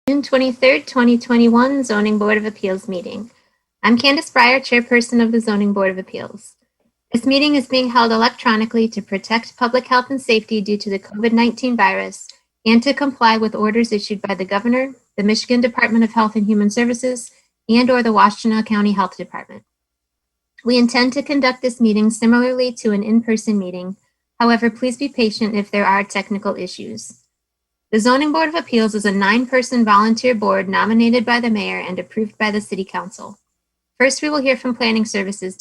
June 23rd, 2021 Zoning Board of Appeals meeting. I'm Candace Breyer, Chairperson of the Zoning Board of Appeals. This meeting is being held electronically to protect public health and safety due to the COVID-19 virus and to comply with orders issued by the Governor, the Michigan Department of Health and Human Services, and/or the Washtenaw County Health Department. We intend to conduct this meeting similarly to an in-person meeting. However, please be patient if there are technical issues. The Zoning Board of Appeals is a 9-person volunteer board nominated by the mayor and approved by the City Council. First, we will hear from Planning Services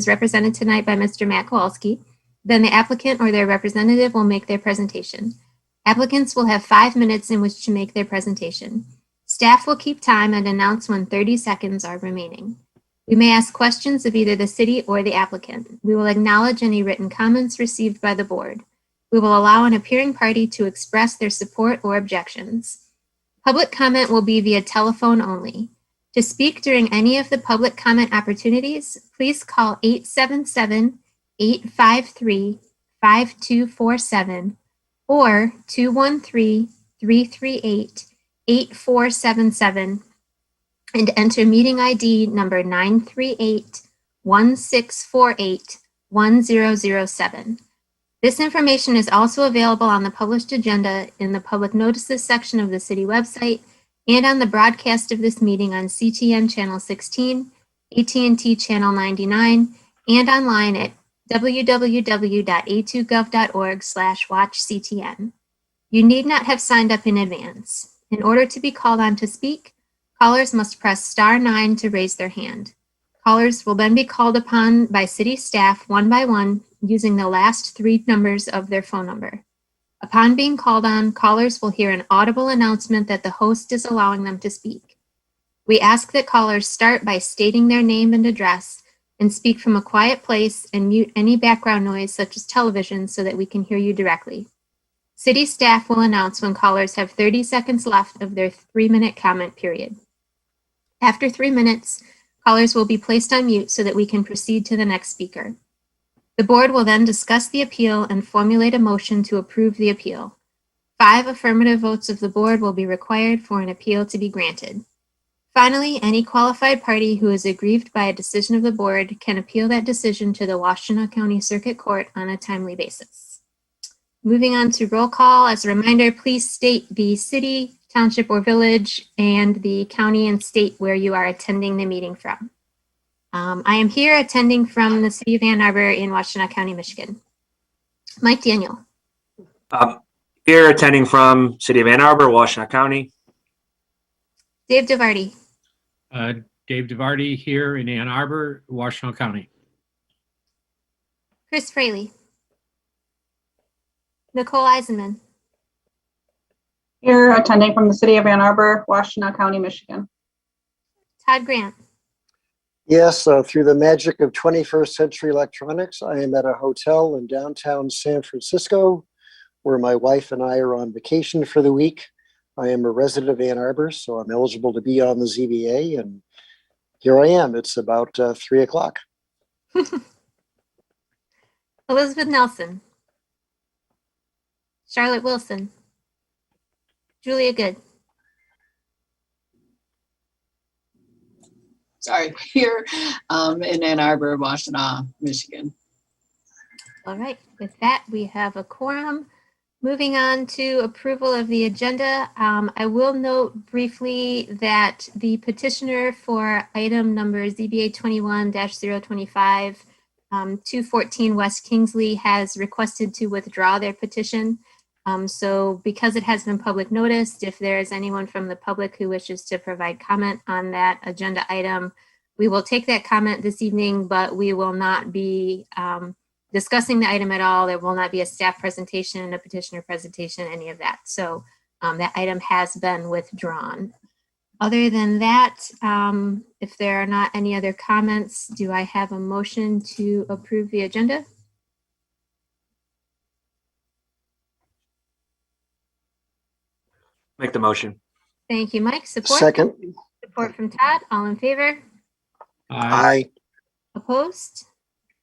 represented tonight by Mr. Matt Kowalski. Then the applicant or their representative will make their presentation. Applicants will have 5 minutes in which to make their presentation. Staff will keep time and announce when 30 seconds are remaining. We may ask questions of either the city or the applicant. We will acknowledge any written comments received by the board. We will allow an appearing party to express their support or objections. Public comment will be via telephone only. To speak during any of the public comment opportunities, please call 877-853-5247 or 213-338-8477 and enter meeting ID number 938-1648-1007. This information is also available on the published agenda in the public notices section of the city website and on the broadcast of this meeting on CTN Channel 16, AT&T Channel 99, and online at www.a2gov.org/watchctn. You need not have signed up in advance. In order to be called on to speak, callers must press *9 to raise their hand. Callers will then be called upon by city staff one by one using the last 3 numbers of their phone number. Upon being called on, callers will hear an audible announcement that the host is allowing them to speak. We ask that callers start by stating their name and address and speak from a quiet place and mute any background noise such as television so that we can hear you directly. City staff will announce when callers have 30 seconds left of their 3-minute comment period. After 3 minutes, callers will be placed on mute so that we can proceed to the next speaker. The board will then discuss the appeal and formulate a motion to approve the appeal. 5 affirmative votes of the board will be required for an appeal to be granted. Finally, any qualified party who is aggrieved by a decision of the board can appeal that decision to the Washtenaw County Circuit Court on a timely basis. Moving on to roll call, as a reminder, please state the city, township, or village, and the county and state where you are attending the meeting from. I am here attending from the city of Ann Arbor in Washtenaw County, Michigan. Mike Daniel. Here attending from city of Ann Arbor, Washtenaw County. Dave DeVarty. Dave DeVarty here in Ann Arbor, Washtenaw County. Chris Fraley. Nicole Eisenman. Here attending from the city of Ann Arbor, Washtenaw County, Michigan. Todd Grant. Yes, through the magic of 21st century electronics, I am at a hotel in downtown San Francisco where my wife and I are on vacation for the week. I am a resident of Ann Arbor, so I'm eligible to be on the ZBA, and here I am. It's about 3 o'clock. Elizabeth Nelson. Charlotte Wilson. Julia Good. Sorry, here in Ann Arbor, Washtenaw, Michigan. All right, with that, we have a quorum. Moving on to approval of the agenda, I will note briefly that the petitioner for item number ZBA 21-025, 214 West Kingsley has requested to withdraw their petition. So because it has been public noticed, if there is anyone from the public who wishes to provide comment on that agenda item, we will take that comment this evening, but we will not be discussing the item at all. There will not be a staff presentation, a petitioner presentation, any of that. So that item has been withdrawn. Other than that, if there are not any other comments, do I have a motion to approve the agenda? Make the motion. Thank you, Mike. Support? Second. Support from Todd. All in favor? Aye. Opposed?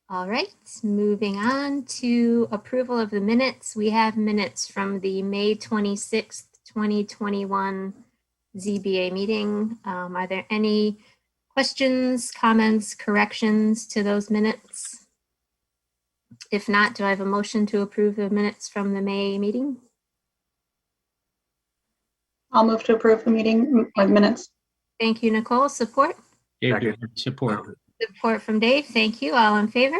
All right, moving on to approval of the minutes. We have minutes from the May 26th, 2021 ZBA meeting. Are there any questions, comments, corrections to those minutes? If not, do I have a motion to approve the minutes from the May meeting? I'll move to approve the meeting minutes. Thank you, Nicole. Support? Dave Second. Divardi, support. Support from Dave. Thank you. All in favor?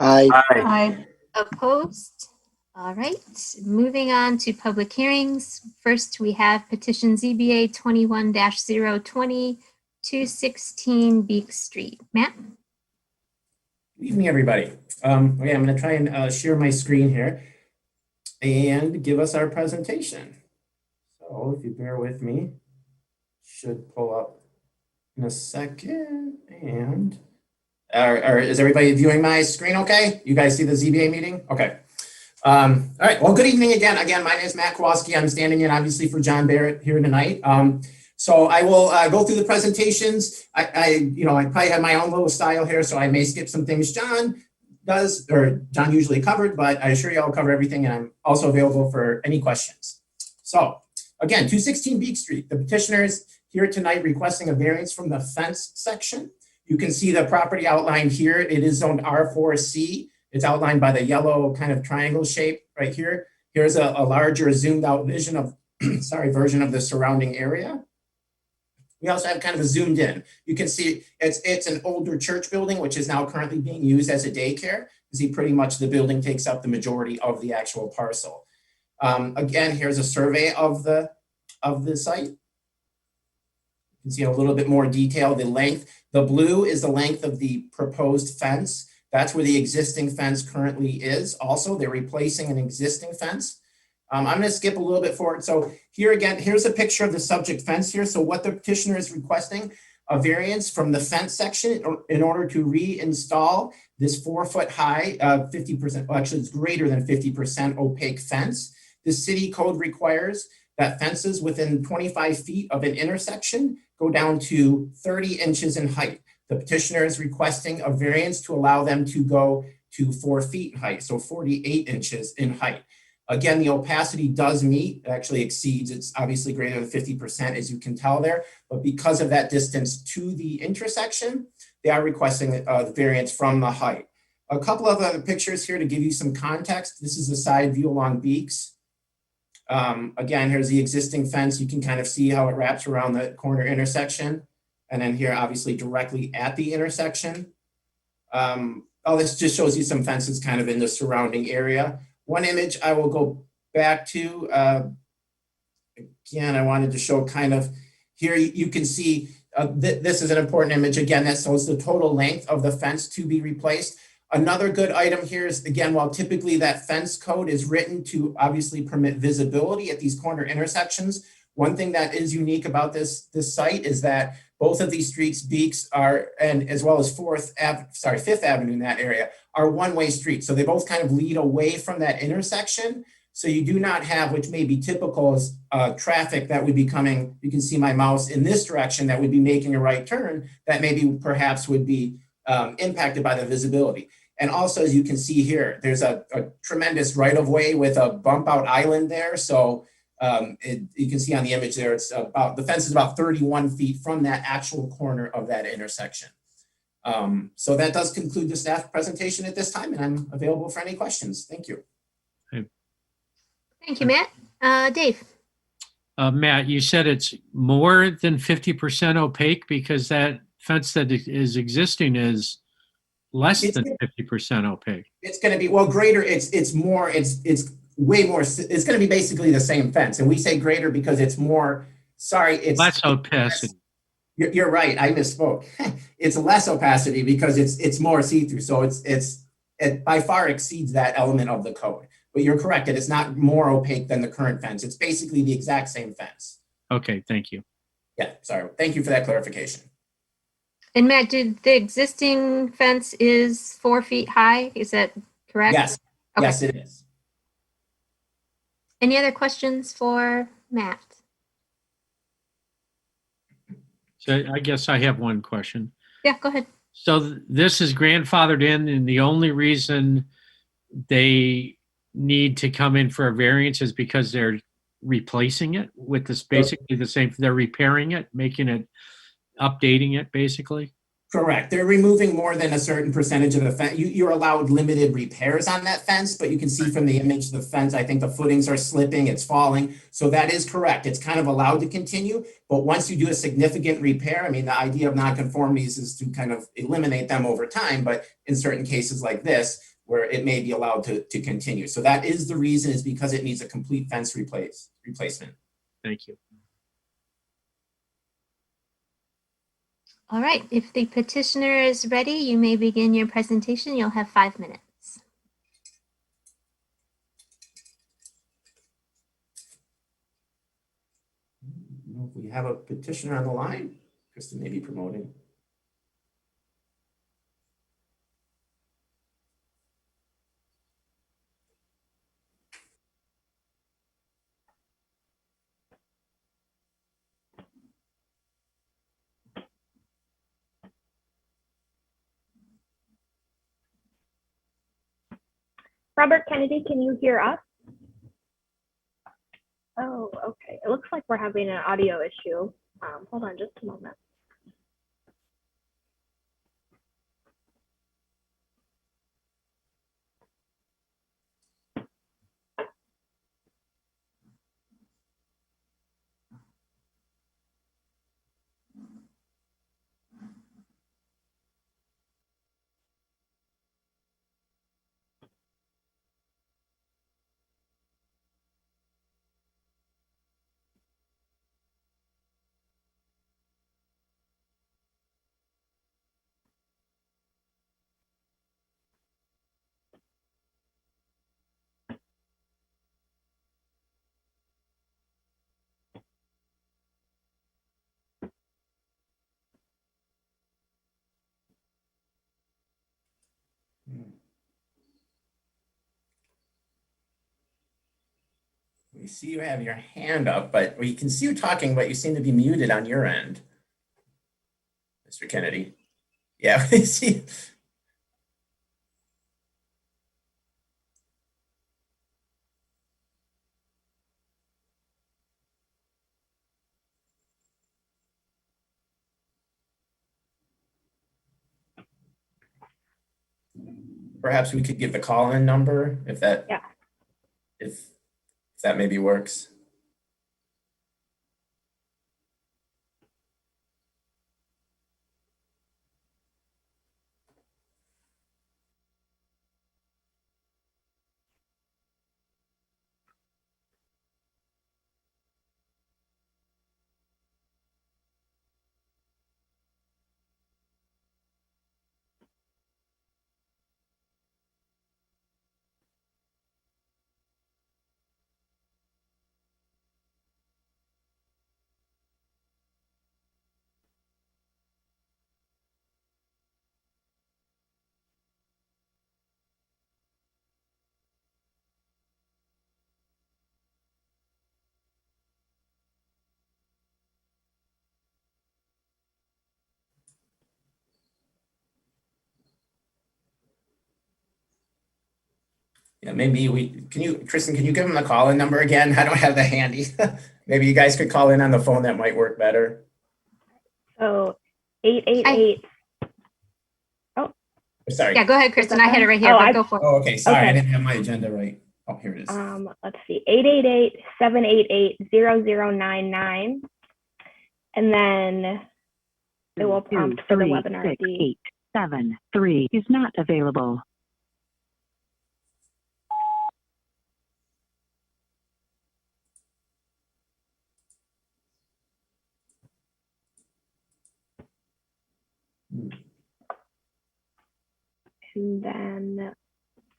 Aye. Aye. Aye. Opposed? All right, moving on to public hearings. First, we have petition ZBA 21-020, 216 Beek Street. Matt? Good evening, everybody. Okay, I'm going to try and share my screen here and give us our presentation. So if you bear with me, should pull up in a second. And is everybody viewing my screen okay? You guys see the ZBA meeting? Okay. All right. Well, good evening again. My name is Matt Kowalski. I'm standing in obviously for John Barrett here tonight. So I will go through the presentations. I probably have my own little style here, so I may skip some things John does, or John usually covered, but I assure you I'll cover everything, and I'm also available for any questions. So again, 216 Beek Street, the petitioners here tonight requesting a variance from the fence section. You can see the property outlined here. It is zoned R4C. It's outlined by the yellow kind of triangle shape right here. Here's a larger zoomed out vision of, version of the surrounding area. We also have kind of a zoomed in. You can see it's an older church building, which is now currently being used as a daycare. You see pretty much the building takes up the majority of the actual parcel. Again, here's a survey of the site. You can see in a little bit more detail the length. The blue is the length of the proposed fence. That's where the existing fence currently is. Also, they're replacing an existing fence. I'm going to skip a little bit forward. So here again, here's a picture of the subject fence here. So what the petitioner is requesting, a variance from the fence section in order to reinstall this 4-foot high, 50%, well, actually it's greater than 50% opaque fence. The city code requires that fences within 25 feet of an intersection go down to 30 inches in height. The petitioner is requesting a variance to allow them to go to 4 feet in height, so 48 inches in height. Again, the opacity does meet, actually exceeds, it's obviously greater than 50% as you can tell there, but because of that distance to the intersection, they are requesting the variance from the height. A couple of other pictures here to give you some context. This is a side view along Beeks. Again, here's the existing fence. You can kind of see how it wraps around the corner intersection. And then here, obviously directly at the intersection. This just shows you some fences kind of in the surrounding area. One image I will go back to, again, I wanted to show kind of, here you can see, this is an important image. Again, that shows the total length of the fence to be replaced. Another good item here is, again, while typically that fence code is written to obviously permit visibility at these corner intersections, one thing that is unique about this site is that both of these streets, Beeks and as well as Fifth Avenue in that area, are one-way streets. So they both kind of lead away from that intersection. So you do not have, which may be typical, as traffic that would be coming, you can see my mouse in this direction, that would be making a right turn, that maybe perhaps would be impacted by the visibility. And also, as you can see here, there's a tremendous right-of-way with a bump-out island there. So you can see on the image there, the fence is about 31 feet from that actual corner of that intersection. So that does conclude the staff presentation at this time, and I'm available for any questions. Thank you. Thank you, Matt. Dave? Matt, you said it's more than 50% opaque because that fence that is existing is less than 50% opaque. It's going to be, well, greater, it's more, it's way more, it's going to be basically the same fence. And we say greater because it's more, it's less opacity. You're right. I misspoke. It's less opacity because it's more see-through. So it by far exceeds that element of the code. But you're correct. It is not more opaque than the current fence. It's basically the exact same fence. Okay, thank you. Yeah, sorry. Thank you for that clarification. And Matt, did the existing fence is 4 feet high? Is that correct? Yes. Okay. Yes, it is. Any other questions for Matt? So I guess I have one question. Yeah, go ahead. So this is grandfathered in, and the only reason they need to come in for a variance is because they're replacing it with this, basically the same, they're repairing it, making it, updating it, basically? Correct. They're removing more than a certain percentage of the fence. You're allowed limited repairs on that fence, but you can see from the image, the fence, I think the footings are slipping, it's falling. So that is correct. It's kind of allowed to continue, but once you do a significant repair, I mean, the idea of nonconformities is to kind of eliminate them over time, but in certain cases like this, where it may be allowed to continue. So that is the reason, is because it needs a complete fence replacement. Thank you. All right, if the petitioner is ready, you may begin your presentation. You'll have 5 minutes. I don't know if we have a petitioner on the line. Kristen may be promoting. Robert Kennedy, can you hear us? Oh, okay. It looks like we're having an audio issue. Hold on just a moment. We see you have your hand up, but we can see you talking, but you seem to be muted on your end, Mr. Kennedy. Yeah, we see. Perhaps we could give the call-in number if that, Yeah. if that maybe works. Yeah, maybe Kristen, can you give him the call-in number again? I don't have the handy. Maybe you guys could call in on the phone, that might work better. So 888. Sorry. Yeah, go ahead, Kristen. I had it right here, Oh, but go for it. Oh, okay, sorry, I Okay. didn't have my agenda right. Oh, here it is. Let's see, 888-788-0099. And then it will prompt for the webinar ID. 873 is not available. And then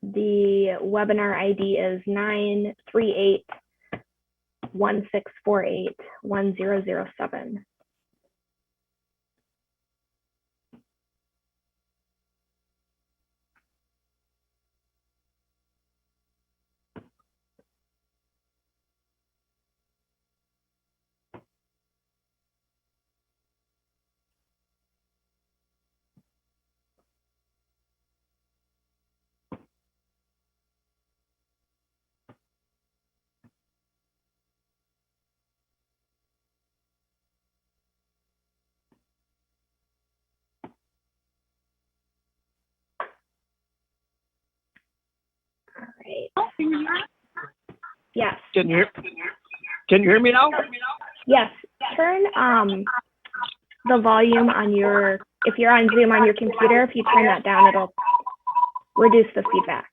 the webinar ID is 938-1648-1007. Yes. Can you hear me now? Yes. Turn the volume on your, if you're on Zoom on your computer, if you turn that down, it'll reduce the feedback.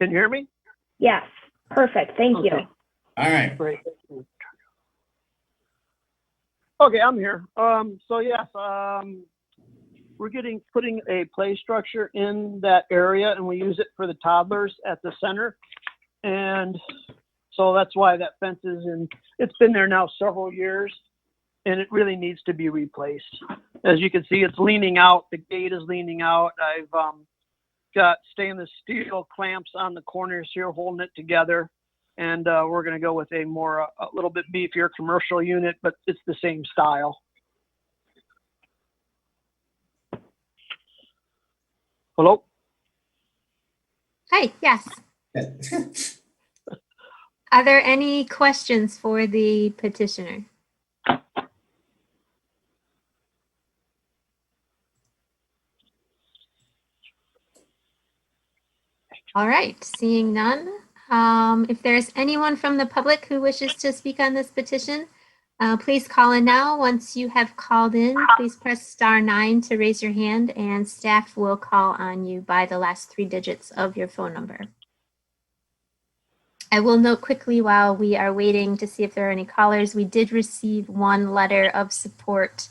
Can you hear me? Yes. Perfect. Thank you. All right. Great. Okay, I'm here. So yes, we're putting a play structure in that area, and we use it for the toddlers at the center. And so that's why that fence is in. It's been there now several years, and it really needs to be replaced. As you can see, it's leaning out. The gate is leaning out. I've got stainless steel clamps on the corners here holding it together. And we're going to go with a little bit beefier commercial unit, but it's the same style. Hello? Hi, yes. Are there any questions for the petitioner? All right, seeing none. If there's anyone from the public who wishes to speak on this petition, please call in now. Once you have called in, please press *9 to raise your hand, and staff will call on you by the last 3 digits of your phone number. I will note quickly while we are waiting to see if there are any callers, we did receive one letter of support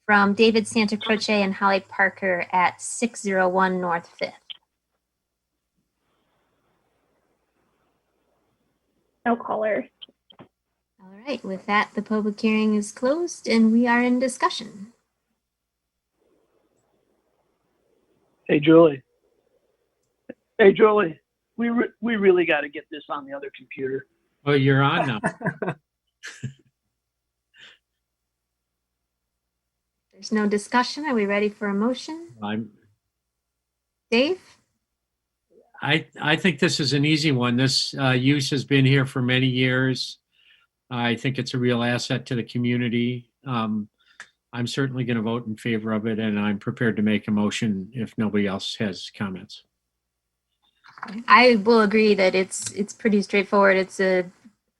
from David Santa Croce and Holly Parker at 601 North 5th. No callers. All right, with that, the public hearing is closed and we are in discussion. Hey, Julie. Hey, Julie. We really got to get this on the other computer. Well, you're on now. There's no discussion. Are we ready for a motion? Dave? I think this is an easy one. This use has been here for many years. I think it's a real asset to the community. I'm certainly going to vote in favor of it, and I'm prepared to make a motion if nobody else has comments. I will agree that it's pretty straightforward. It's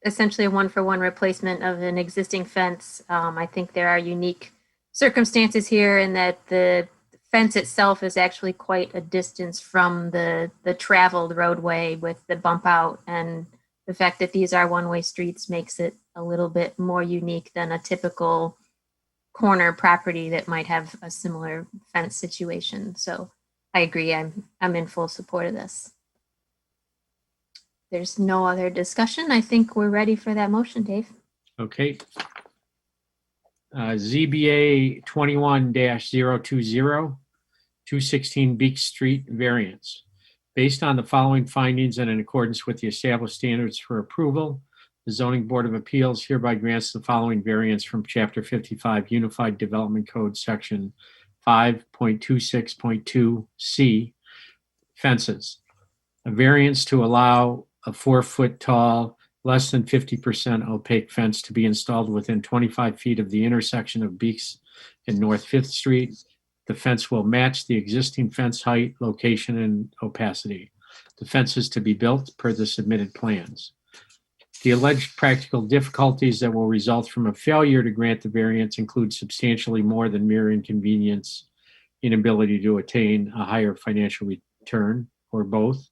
essentially a one-for-one replacement of an existing fence. I think there are unique circumstances here in that the fence itself is actually quite a distance from the traveled roadway with the bump out, and the fact that these are one-way streets makes it a little bit more unique than a typical corner property that might have a similar fence situation. So I agree. I'm in full support of this. There's no other discussion. I think we're ready for that motion, Dave. Okay. ZBA 21-020, 216 Beek Street variance. Based on the following findings and in accordance with the established standards for approval, the Zoning Board of Appeals hereby grants the following variance from Chapter 55 Unified Development Code, Section 5.26.2C, fences. A variance to allow a 4-foot tall, less than 50% opaque fence to be installed within 25 feet of the intersection of Beeks and North 5th Street. The fence will match the existing fence height, location, and opacity. The fence is to be built per the submitted plans. The alleged practical difficulties that will result from a failure to grant the variance include substantially more than mere inconvenience, inability to attain a higher financial return, or both,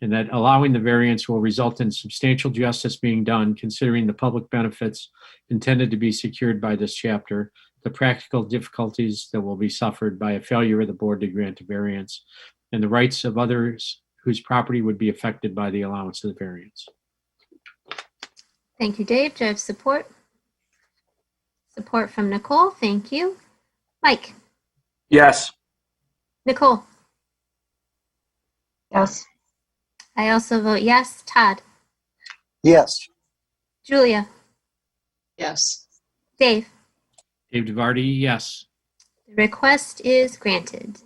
and that allowing the variance will result in substantial justice being done considering the public benefits intended to be secured by this chapter, the practical difficulties that will be suffered by a failure of the board to grant a variance, and the rights of others whose property would be affected by the allowance of the variance. Thank you, Dave. Do I have support? Support from Nicole. Thank you. Mike? Yes. Nicole? Yes. I also vote yes. Todd? Yes. Julia? Yes. Dave? Dave DeVarty, yes. The request is granted.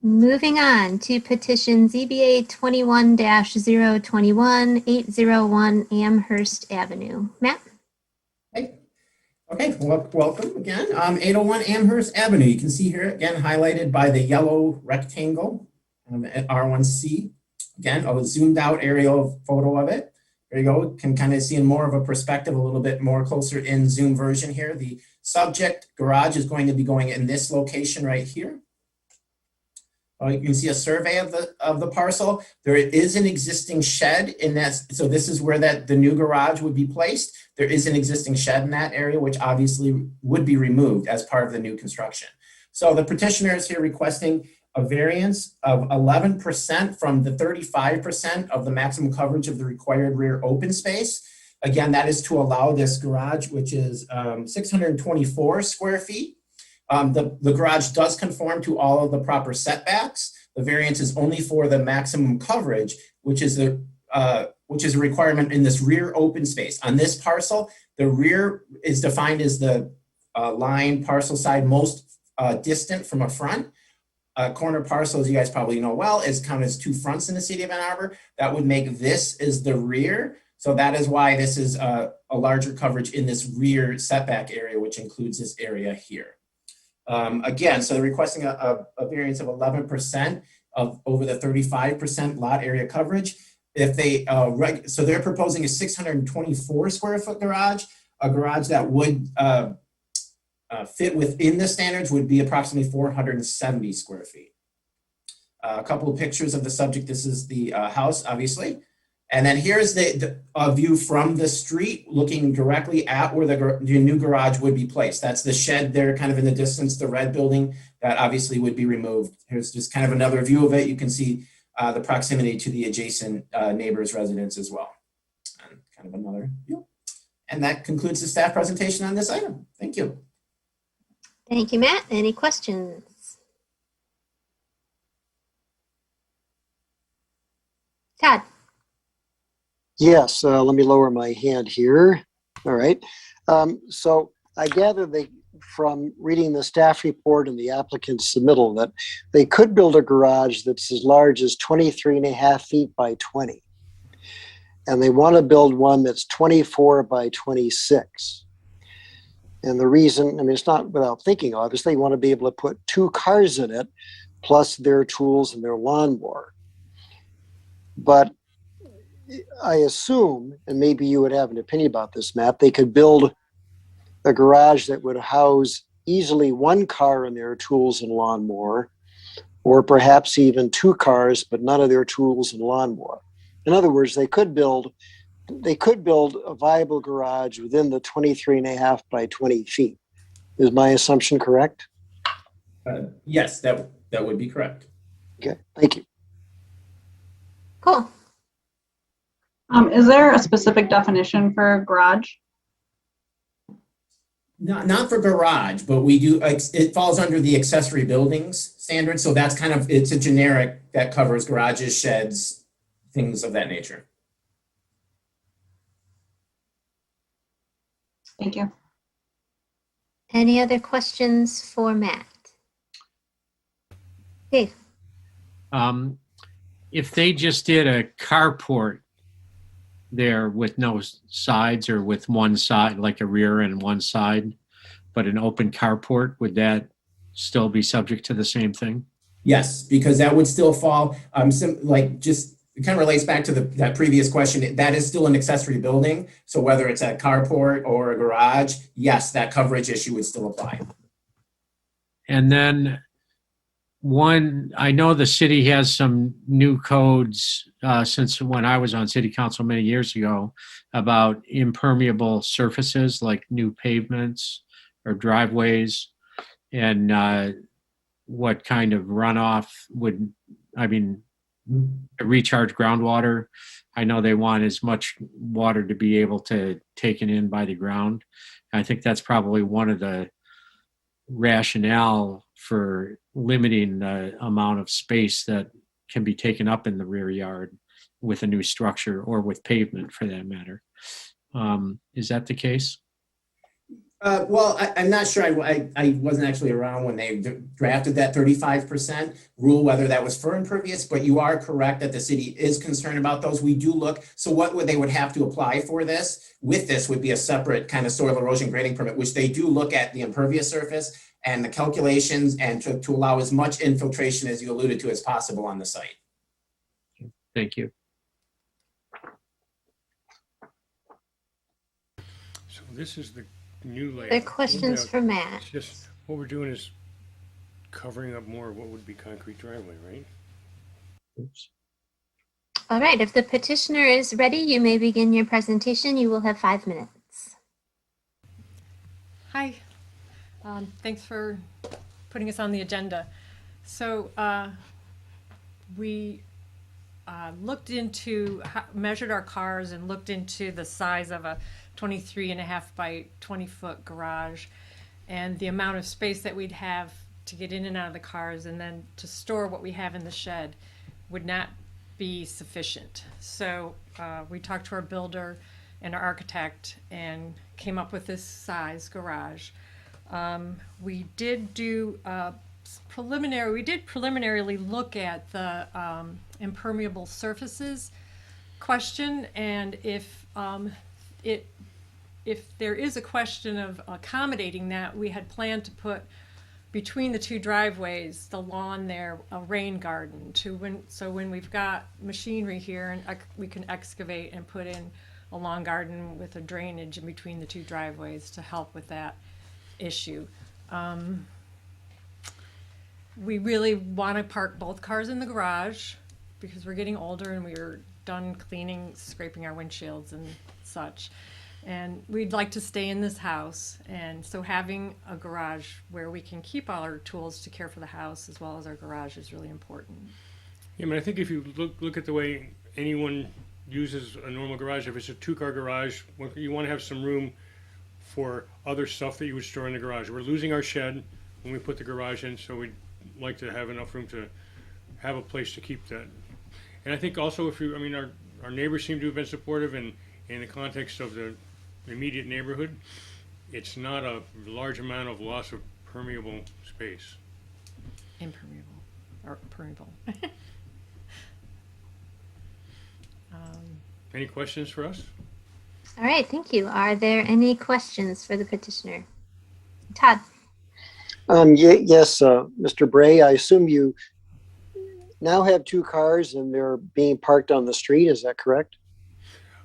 Moving on to petition ZBA 21-021, 801 Amherst Avenue. Matt? Okay. Okay, well, welcome again. 801 Amherst Avenue. You can see here again highlighted by the yellow rectangle at R1C. Again, a zoomed out aerial photo of it. There you go. Can kind of see in more of a perspective, a little bit more closer in zoom version here. The subject garage is going to be going in this location right here. You can see a survey of the parcel. There is an existing shed in that, so this is where the new garage would be placed. There is an existing shed in that area, which obviously would be removed as part of the new construction. So the petitioner is here requesting a variance of 11% from the 35% of the maximum coverage of the required rear open space. Again, that is to allow this garage, which is 624 square feet. The garage does conform to all of the proper setbacks. The variance is only for the maximum coverage, which is a requirement in this rear open space. On this parcel, the rear is defined as the line parcel side most distant from a front. Corner parcel, as you guys probably know well, is counted as two fronts in the city of Ann Arbor. That would make this is the rear. So that is why this is a larger coverage in this rear setback area, which includes this area here. Again, so they're requesting a variance of 11% of over the 35% lot area coverage. If they, so they're proposing a 624 square foot garage. A garage that would fit within the standards would be approximately 470 square feet. A couple of pictures of the subject. This is the house, obviously. And then here's the view from the street looking directly at where the new garage would be placed. That's the shed there kind of in the distance, the red building that obviously would be removed. Here's just kind of another view of it. You can see the proximity to the adjacent neighbor's residence as well. And kind of another view. And that concludes the staff presentation on this item. Thank you. Thank you, Matt. Any questions? Todd? Yes, let me lower my hand here. All right. So I gather from reading the staff report and the applicant's submittal that they could build a garage that's as large as 23 and a half feet by 20. And they want to build one that's 24 by 26. And the reason, I mean, it's not without thinking, obviously, you want to be able to put two cars in it, plus their tools and their lawnmower. But I assume, and maybe you would have an opinion about this, Matt, they could build a garage that would house easily one car and their tools and lawnmower, or perhaps even two cars, but none of their tools and lawnmower. In other words, they could build a viable garage within the 23 and a half by 20 feet. Is my assumption correct? Yes, that would be correct. Okay, thank you. Cool. Is there a specific definition for garage? Not for garage, but we do, it falls under the accessory buildings standard. So that's kind of, it's a generic that covers garages, sheds, things of that nature. Thank you. Any other questions for Matt? Dave? If they just did a carport there with no sides or with one side, like a rear and one side, but an open carport, would that still be subject to the same thing? Yes, because that would still fall, it kind of relates back to that previous question. That is still an accessory building. So whether it's a carport or a garage, yes, that coverage issue would still apply. And then I know the city has some new codes since when I was on city council many years ago about impermeable surfaces like new pavements or driveways, and what kind of runoff recharge groundwater. I know they want as much water to be able to taken in by the ground. I think that's probably one of the rationale for limiting the amount of space that can be taken up in the rear yard with a new structure or with pavement for that matter. Is that the case? Well, I'm not sure. I wasn't actually around when they drafted that 35% rule, whether that was for impervious, but you are correct that the city is concerned about those. We do look, so what would they would have to apply for this? With this would be a separate kind of soil erosion grading permit, which they do look at the impervious surface and the calculations and to allow as much infiltration as you alluded to as possible on the site. Thank you. So this is the new layout. Other questions for Matt? It's just, what we're doing is covering up more of what would be concrete driveway, right? Oops. All right, if the petitioner is ready, you may begin your presentation. You will have 5 minutes. Hi, thanks for putting us on the agenda. So we looked into, measured our cars and looked into the size of a 23.5 by 20 foot garage and the amount of space that we'd have to get in and out of the cars and then to store what we have in the shed would not be sufficient. So we talked to our builder and our architect and came up with this size garage. We did do preliminarily look at the impermeable surfaces question, and if there is a question of accommodating that, we had planned to put between the two driveways, the lawn there, a rain garden so when we've got machinery here and we can excavate and put in a lawn garden with a drainage in between the two driveways to help with that issue. We really want to park both cars in the garage because we're getting older and we're done cleaning, scraping our windshields and such. And we'd like to stay in this house. And so having a garage where we can keep all our tools to care for the house as well as our garage is really important. Yeah, I mean, I think if you look at the way anyone uses a normal garage, if it's a 2-car garage, you want to have some room for other stuff that you would store in the garage. We're losing our shed when we put the garage in, so we'd like to have enough room to have a place to keep that. And I think also our neighbors seem to have been supportive in the context of the immediate neighborhood. It's not a large amount of loss of permeable space. Impermeable or permeable. Any questions for us? All right, thank you. Are there any questions for the petitioner? Todd? Yes, Mr. Bray, I assume you now have 2 cars and they're being parked on the street, is that correct?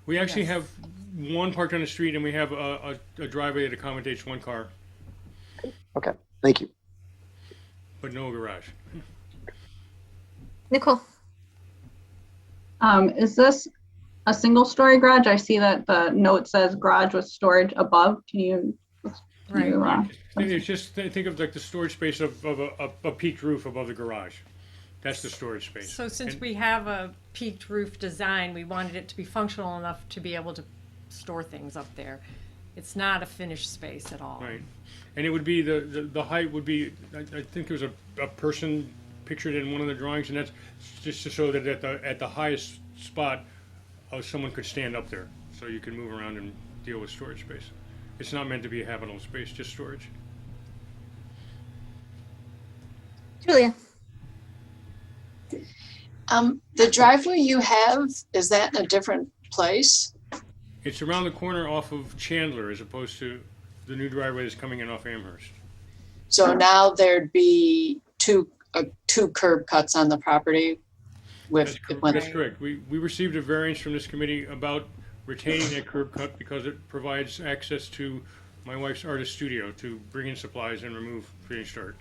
We actually have one parked on the street and we have a driveway that accommodates 1 car, Okay, thank you. but no garage. Nicole? Is this a single-story garage? I see that the note says garage with storage above. Can you? It's just, think of like the storage space of a peaked roof above the garage. That's the storage space. So since we have a peaked roof design, we wanted it to be functional enough to be able to store things up there. It's not a finished space at all. Right. And it would be, the height would be, I think there was a person pictured in one of the drawings, and that's just to show that at the highest spot, someone could stand up there, so you can move around and deal with storage space. It's not meant to be a habitable space, just storage. Julia? The driveway you have, is that in a different place? It's around the corner off of Chandler as opposed to the new driveway that's coming in off Amherst. So now there'd be two curb cuts on the property with. That's correct. We received a variance from this committee about retaining that curb cut because it provides access to my wife's artist studio to bring in supplies and remove finished art.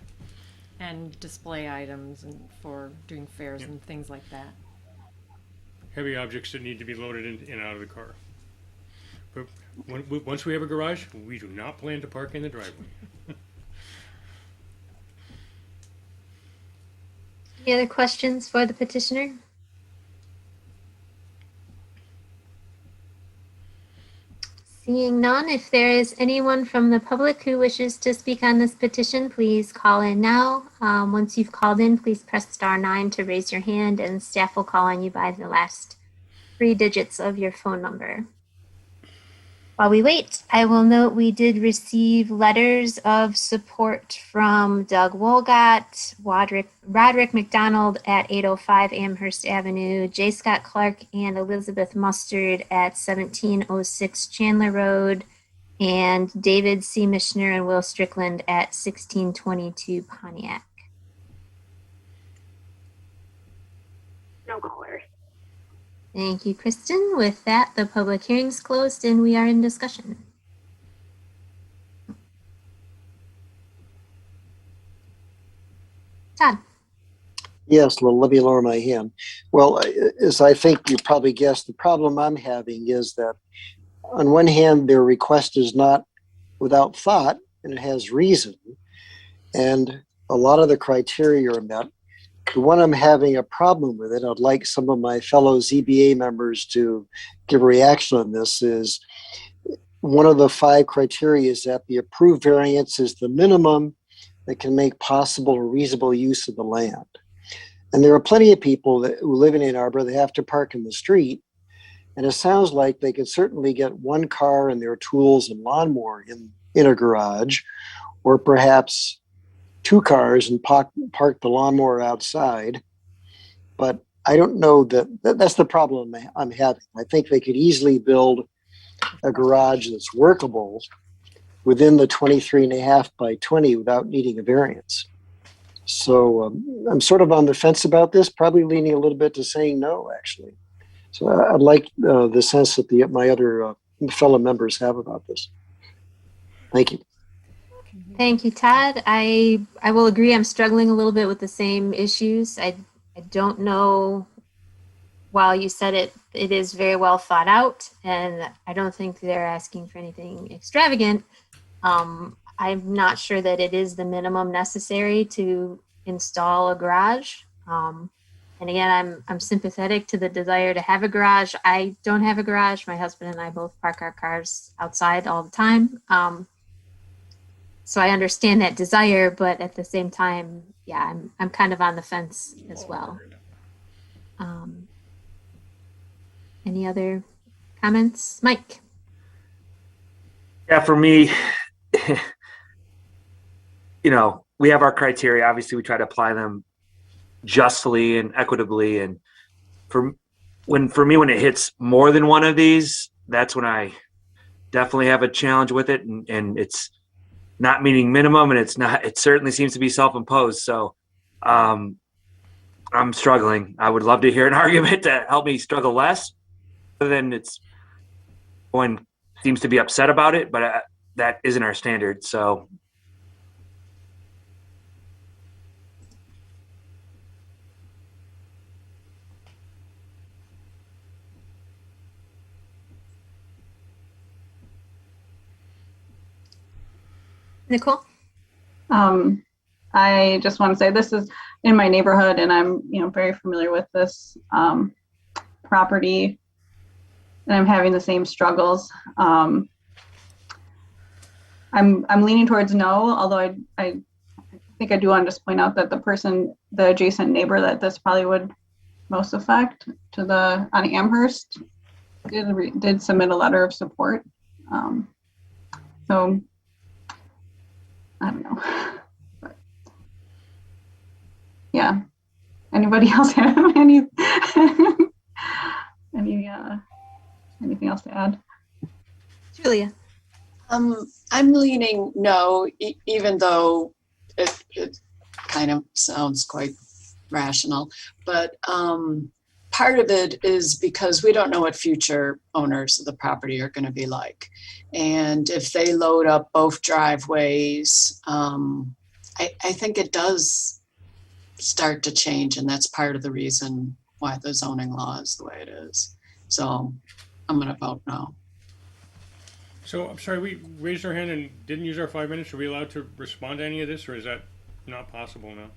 And display items and for doing fairs and things like that. Heavy objects that need to be loaded in and out of the car. But once we have a garage, we do not plan to park in the driveway. Any other questions for the petitioner? Seeing none, if there is anyone from the public who wishes to speak on this petition, please call in now. Once you've called in, please press *9 to raise your hand, and staff will call on you by the last 3 digits of your phone number. While we wait, I will note we did receive letters of support from Doug Wolgott, Roderick McDonald at 805 Amherst Avenue, J. Scott Clark and Elizabeth Mustard at 1706 Chandler Road, and David C. Mishner and Will Strickland at 1622 Pontiac. No callers. Thank you, Kristen. With that, the public hearing's closed and we are in discussion. Todd. Yes, let me lower my hand. Well, as I think you probably guessed, the problem I'm having is that on one hand, their request is not without thought and it has reason. And a lot of the criteria are met. The one I'm having a problem with, and I'd like some of my fellow ZBA members to give a reaction on this, is one of the 5 criteria is that the approved variance is the minimum that can make possible a reasonable use of the land. And there are plenty of people who live in Ann Arbor that have to park in the street. And it sounds like they could certainly get one car and their tools and lawnmower in a garage, or perhaps 2 cars and park the lawnmower outside. But I don't know that's the problem I'm having. I think they could easily build a garage that's workable within the 23.5 by 20 without needing a variance. So I'm sort of on the fence about this, probably leaning a little bit to saying no, actually. So I'd like the sense that my other fellow members have about this. Thank you. Thank you, Todd. I will agree. I'm struggling a little bit with the same issues. I don't know. While you said it is very well thought out, and I don't think they're asking for anything extravagant. I'm not sure that it is the minimum necessary to install a garage. And again, I'm sympathetic to the desire to have a garage. I don't have a garage. My husband and I both park our cars outside all the time. So I understand that desire, but at the same time, yeah, I'm kind of on the fence as well. Any other comments? Mike? Yeah, for me, we have our criteria. Obviously, we try to apply them justly and equitably. And for me, when it hits more than one of these, that's when I definitely have a challenge with it. And it's not meeting minimum, and it certainly seems to be self-imposed. So I'm struggling. I would love to hear an argument to help me struggle less. Then one seems to be upset about it, but that isn't our standard. So Nicole? I just want to say this is in my neighborhood, and I'm very familiar with this property, and I'm having the same struggles. I'm leaning towards no, although I think I do want to just point out that the adjacent neighbor that this probably would most affect on Amherst did submit a letter of support. So I don't know. But, yeah. Anybody else have anything else to add? Julia? I'm leaning no, even though it kind of sounds quite rational. But part of it is because we don't know what future owners of the property are going to be like. And if they load up both driveways, I think it does start to change. And that's part of the reason why the zoning law is the way it is. So I'm going to vote no. So I'm sorry, we raised our hand and didn't use our 5 minutes. Are we allowed to respond to any of this, or is that not possible now?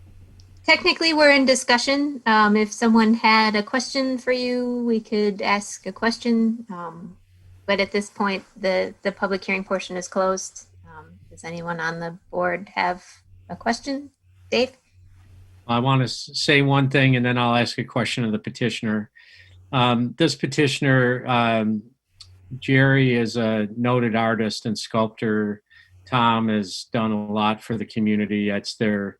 Technically, we're in discussion. If someone had a question for you, we could ask a question. But at this point, the public hearing portion is closed. Does anyone on the board have a question? Dave? I want to say one thing, and then I'll ask a question of the petitioner. This petitioner Jerry is a noted artist and sculptor. Tom has done a lot for the community. It's their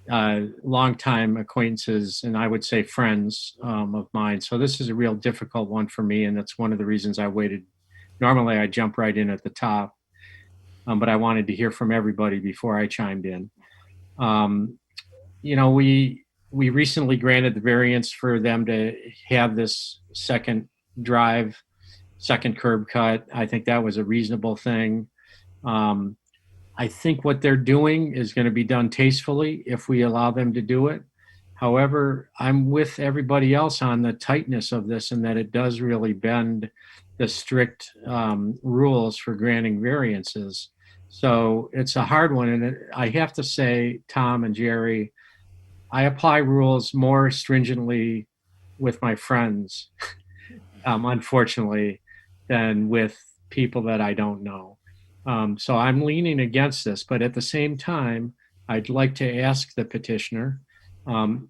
longtime acquaintances and I would say friends of mine. So this is a real difficult one for me, and that's one of the reasons I waited. Normally, I jump right in at the top, but I wanted to hear from everybody before I chimed in. We recently granted the variance for them to have this second drive, second curb cut. I think that was a reasonable thing. I think what they're doing is going to be done tastefully if we allow them to do it. However, I'm with everybody else on the tightness of this and that it does really bend the strict rules for granting variances. So it's a hard one. And I have to say, Tom and Jerry, I apply rules more stringently with my friends, unfortunately, than with people that I don't know. So I'm leaning against this, but at the same time, I'd like to ask the petitioner,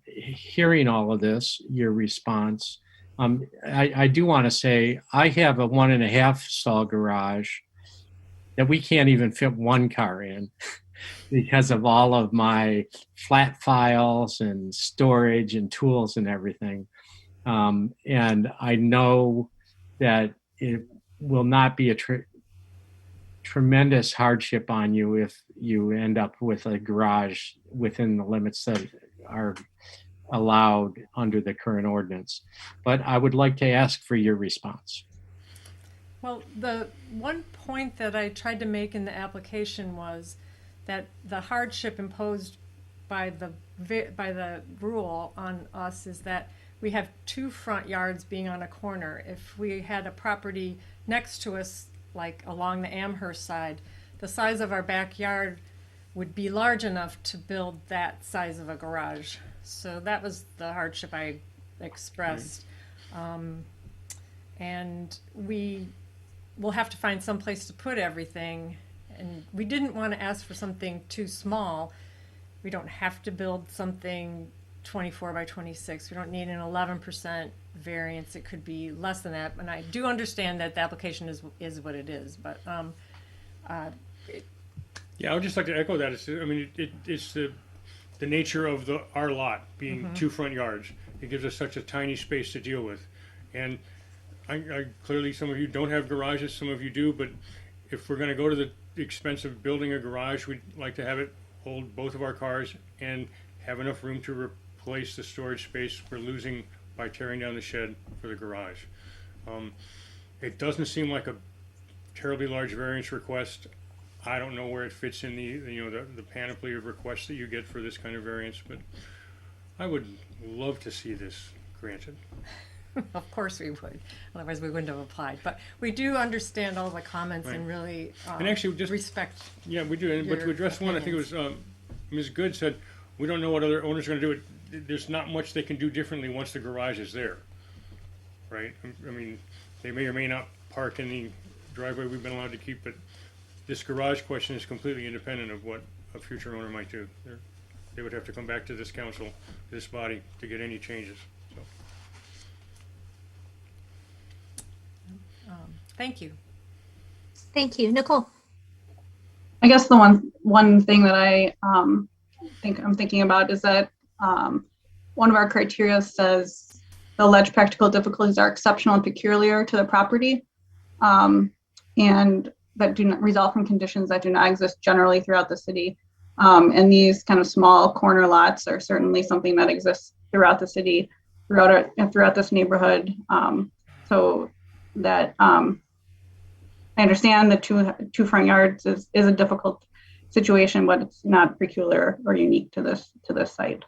hearing all of this, your response. I do want to say I have a 1.5 stall garage that we can't even fit one car in because of all of my flat files and storage and tools and everything. And I know that it will not be a tremendous hardship on you if you end up with a garage within the limits that are allowed under the current ordinance. But I would like to ask for your response. Well, the one point that I tried to make in the application was that the hardship imposed by the rule on us is that we have 2 front yards being on a corner. If we had a property next to us, like along the Amherst side, the size of our backyard would be large enough to build that size of a garage. So that was the hardship I expressed. And we will have to find some place to put everything. And we didn't want to ask for something too small. We don't have to build something 24 by 26. We don't need an 11% variance. It could be less than that. And I do understand that the application is what it is, but Yeah, I would just like to echo that. It's the nature of our lot being 2 front yards. It gives us such a tiny space to deal with. And I clearly, some of you don't have garages, some of you do, but if we're going to go to the expense of building a garage, we'd like to have it hold both of our cars and have enough room to replace the storage space we're losing by tearing down the shed for the garage. It doesn't seem like a terribly large variance request. I don't know where it fits in the panoply of requests that you get for this kind of variance, but I would love to see this granted. Of course we would, otherwise we wouldn't have applied. But we do understand all the comments and really and actually just respect. Yeah, we do. But to address one, I think it was Ms. Good said, we don't know what other owners are going to do. There's not much they can do differently once the garage is there, right? I mean, they may or may not park in the driveway we've been allowed to keep, but this garage question is completely independent of what a future owner might do. They would have to come back to this council, this body, to get any changes. So. Thank you. Thank you. Nicole? I guess the one thing that I'm thinking about is that one of our criteria says the alleged practical difficulties are exceptional and peculiar to the property, and that do not result from conditions that do not exist generally throughout the city. And these kind of small corner lots are certainly something that exists throughout the city, throughout this neighborhood. So that I understand the two front yards is a difficult situation, but it's not peculiar or unique to this site.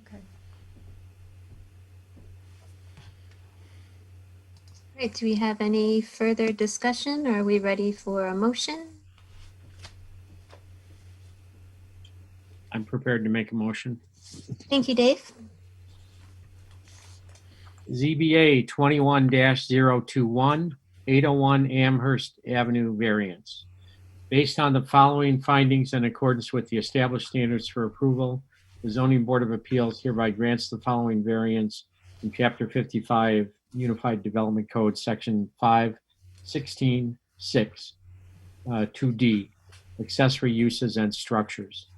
Okay. All right, do we have any further discussion? Or are we ready for a motion? I'm prepared to make a motion. Thank you, Dave. ZBA 21-021, 801 Amherst Avenue variance. Based on the following findings in accordance with the established standards for approval, the Zoning Board of Appeals hereby grants the following variance in Chapter 55 Unified Development Code, Section 5, 16.6, 2D, accessory uses and structures.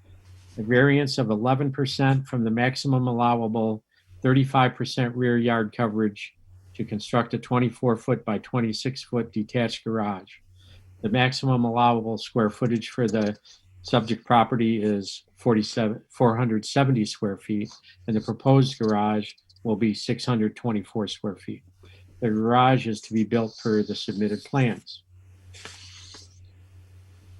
A variance of 11% from the maximum allowable 35% rear yard coverage to construct a 24-foot by 26-foot detached garage. The maximum allowable square footage for the subject property is 470 square feet, and the proposed garage will be 624 square feet. The garage is to be built per the submitted plans.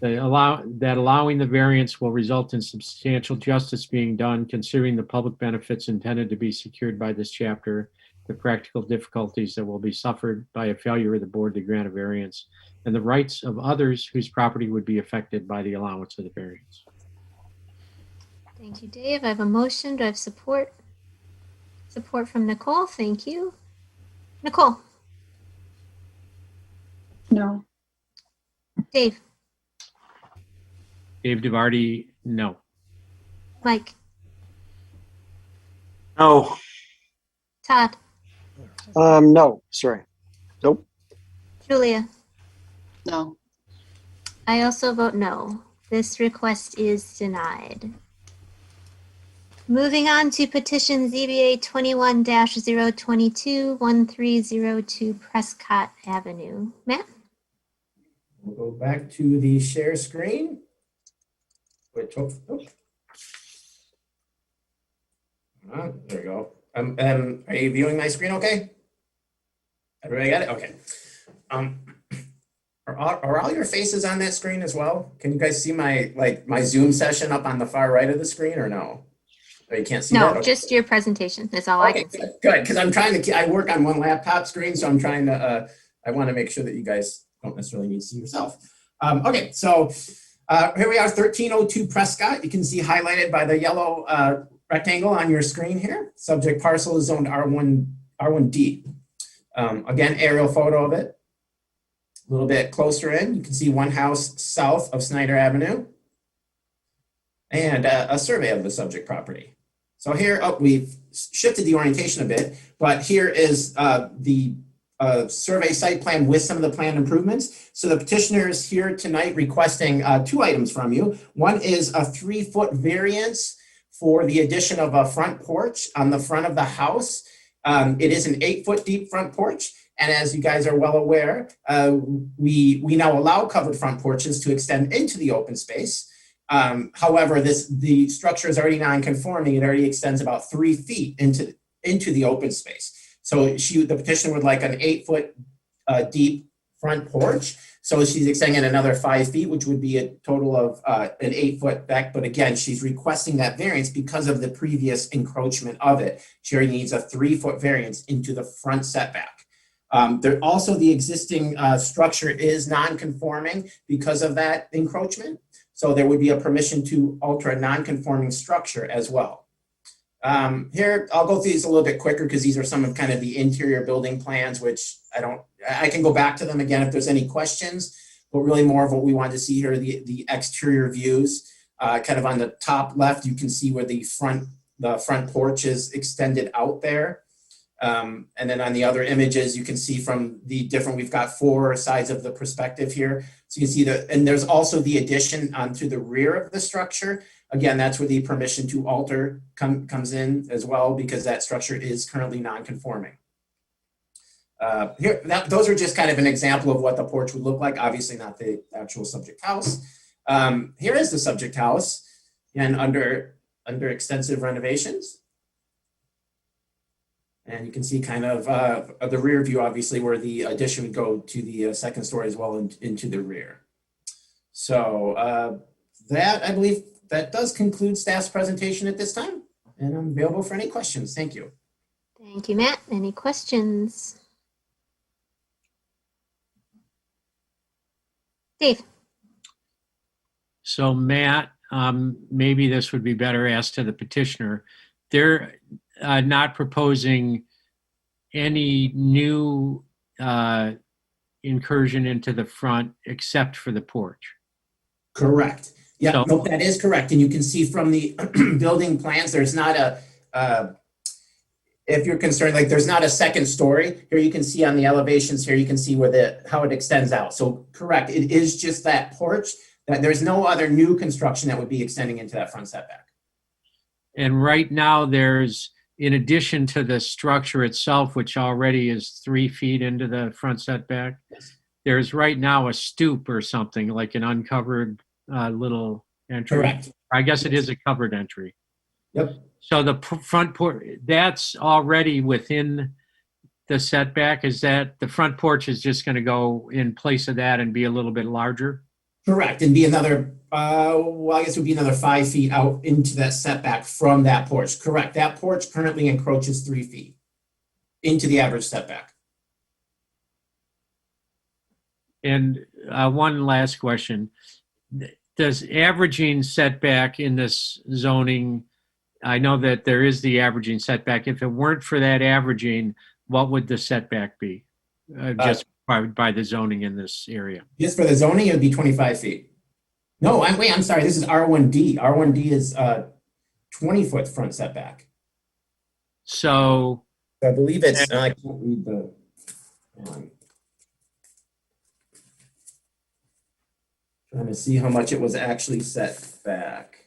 Allowing the variance will result in substantial justice being done, considering the public benefits intended to be secured by this chapter, the practical difficulties that will be suffered by a failure of the board to grant a variance, and the rights of others whose property would be affected by the allowance of the variance. Thank you, Dave. I have a motion. Do I have support? Support from Nicole. Thank you. Nicole, No. Dave, Dave DeVarty, no. Mike, No. Todd, No, sorry. Nope. Julia. No. I also vote no. This request is denied. Moving on to petition ZBA 21-022, 1302 Prescott Avenue. Matt? We'll go back to the share screen. Wait, there we go. Are you viewing my screen okay? Everybody got it? Okay. Are all your faces on that screen as well? Can you guys see my Zoom session up on the far right of the screen, or no? Oh, you can't see that? No, Okay. just your presentation. That's all I can see. Good, because I'm trying to, I work on one laptop screen, so I'm trying to, I want to make sure that you guys don't necessarily need to see yourself. Okay, so here we are, 1302 Prescott. You can see highlighted by the yellow rectangle on your screen here. Subject parcel is zoned R1D. Again, aerial photo of it. A little bit closer in, you can see one house south of Snyder Avenue and a survey of the subject property. So here, we've shifted the orientation a bit, but here is the survey site plan with some of the planned improvements. So the petitioner is here tonight requesting two items from you. One is a 3-foot variance for the addition of a front porch on the front of the house. It is an 8-foot deep front porch. And as you guys are well aware, we now allow covered front porches to extend into the open space. However, the structure is already non-conforming. It already extends about 3 feet into the open space. So the petitioner would like an 8-foot deep front porch. So she's extending another 5 feet, which would be a total of an 8-foot back. But again, she's requesting that variance because of the previous encroachment of it. She already needs a 3-foot variance into the front setback. Also, the existing structure is non-conforming because of that encroachment. So there would be a permission to alter a non-conforming structure as well. Here, I'll go through these a little bit quicker because these are some of kind of the interior building plans, which I can go back to them again if there's any questions, but really more of what we wanted to see here, the exterior views. Kind of on the top left, you can see where the front porch is extended out there. And then on the other images, you can see from the different, we've got 4 sides of the perspective here. So you can see and there's also the addition onto the rear of the structure. Again, that's where the permission to alter comes in as well, because that structure is currently non-conforming. Those are just kind of an example of what the porch would look like. Obviously not the actual subject house. Here is the subject house, and under extensive renovations. And you can see kind of the rear view, obviously, where the addition would go to the second story as well into the rear. So I believe that does conclude staff's presentation at this time. And I'm available for any questions. Thank you. Thank you, Matt. Any questions? Dave? So Matt, maybe this would be better asked to the petitioner. They're not proposing any new incursion into the front except for the porch. Correct. Yeah, So- no, that is correct. And you can see from the building plans, there's not if you're concerned, like there's not a second story. Here you can see on the elevations here, you can see where how it extends out. So correct, it is just that porch. That there's no other new construction that would be extending into that front setback. And right now there's, in addition to the structure itself, which already is 3 feet into the front setback, there's right now a stoop or something, like an uncovered little entry. Correct. I guess it is a covered entry. Yep. So the front porch, that's already within the setback. Is that the front porch is just going to go in place of that and be a little bit larger? Correct, and be another, well, I guess it would be another 5 feet out into that setback from that porch. Correct, that porch currently encroaches 3 feet into the average setback. And one last question. Does averaging setback in this zoning, I know that there is the averaging setback. If it weren't for that averaging, what would the setback be? Just by the zoning in this area? Just for the zoning, it would be 25 feet. No, I'm sorry, this is R1D. R1D is 20-foot front setback. So I believe it's, I can't read the, trying to see how much it was actually set back.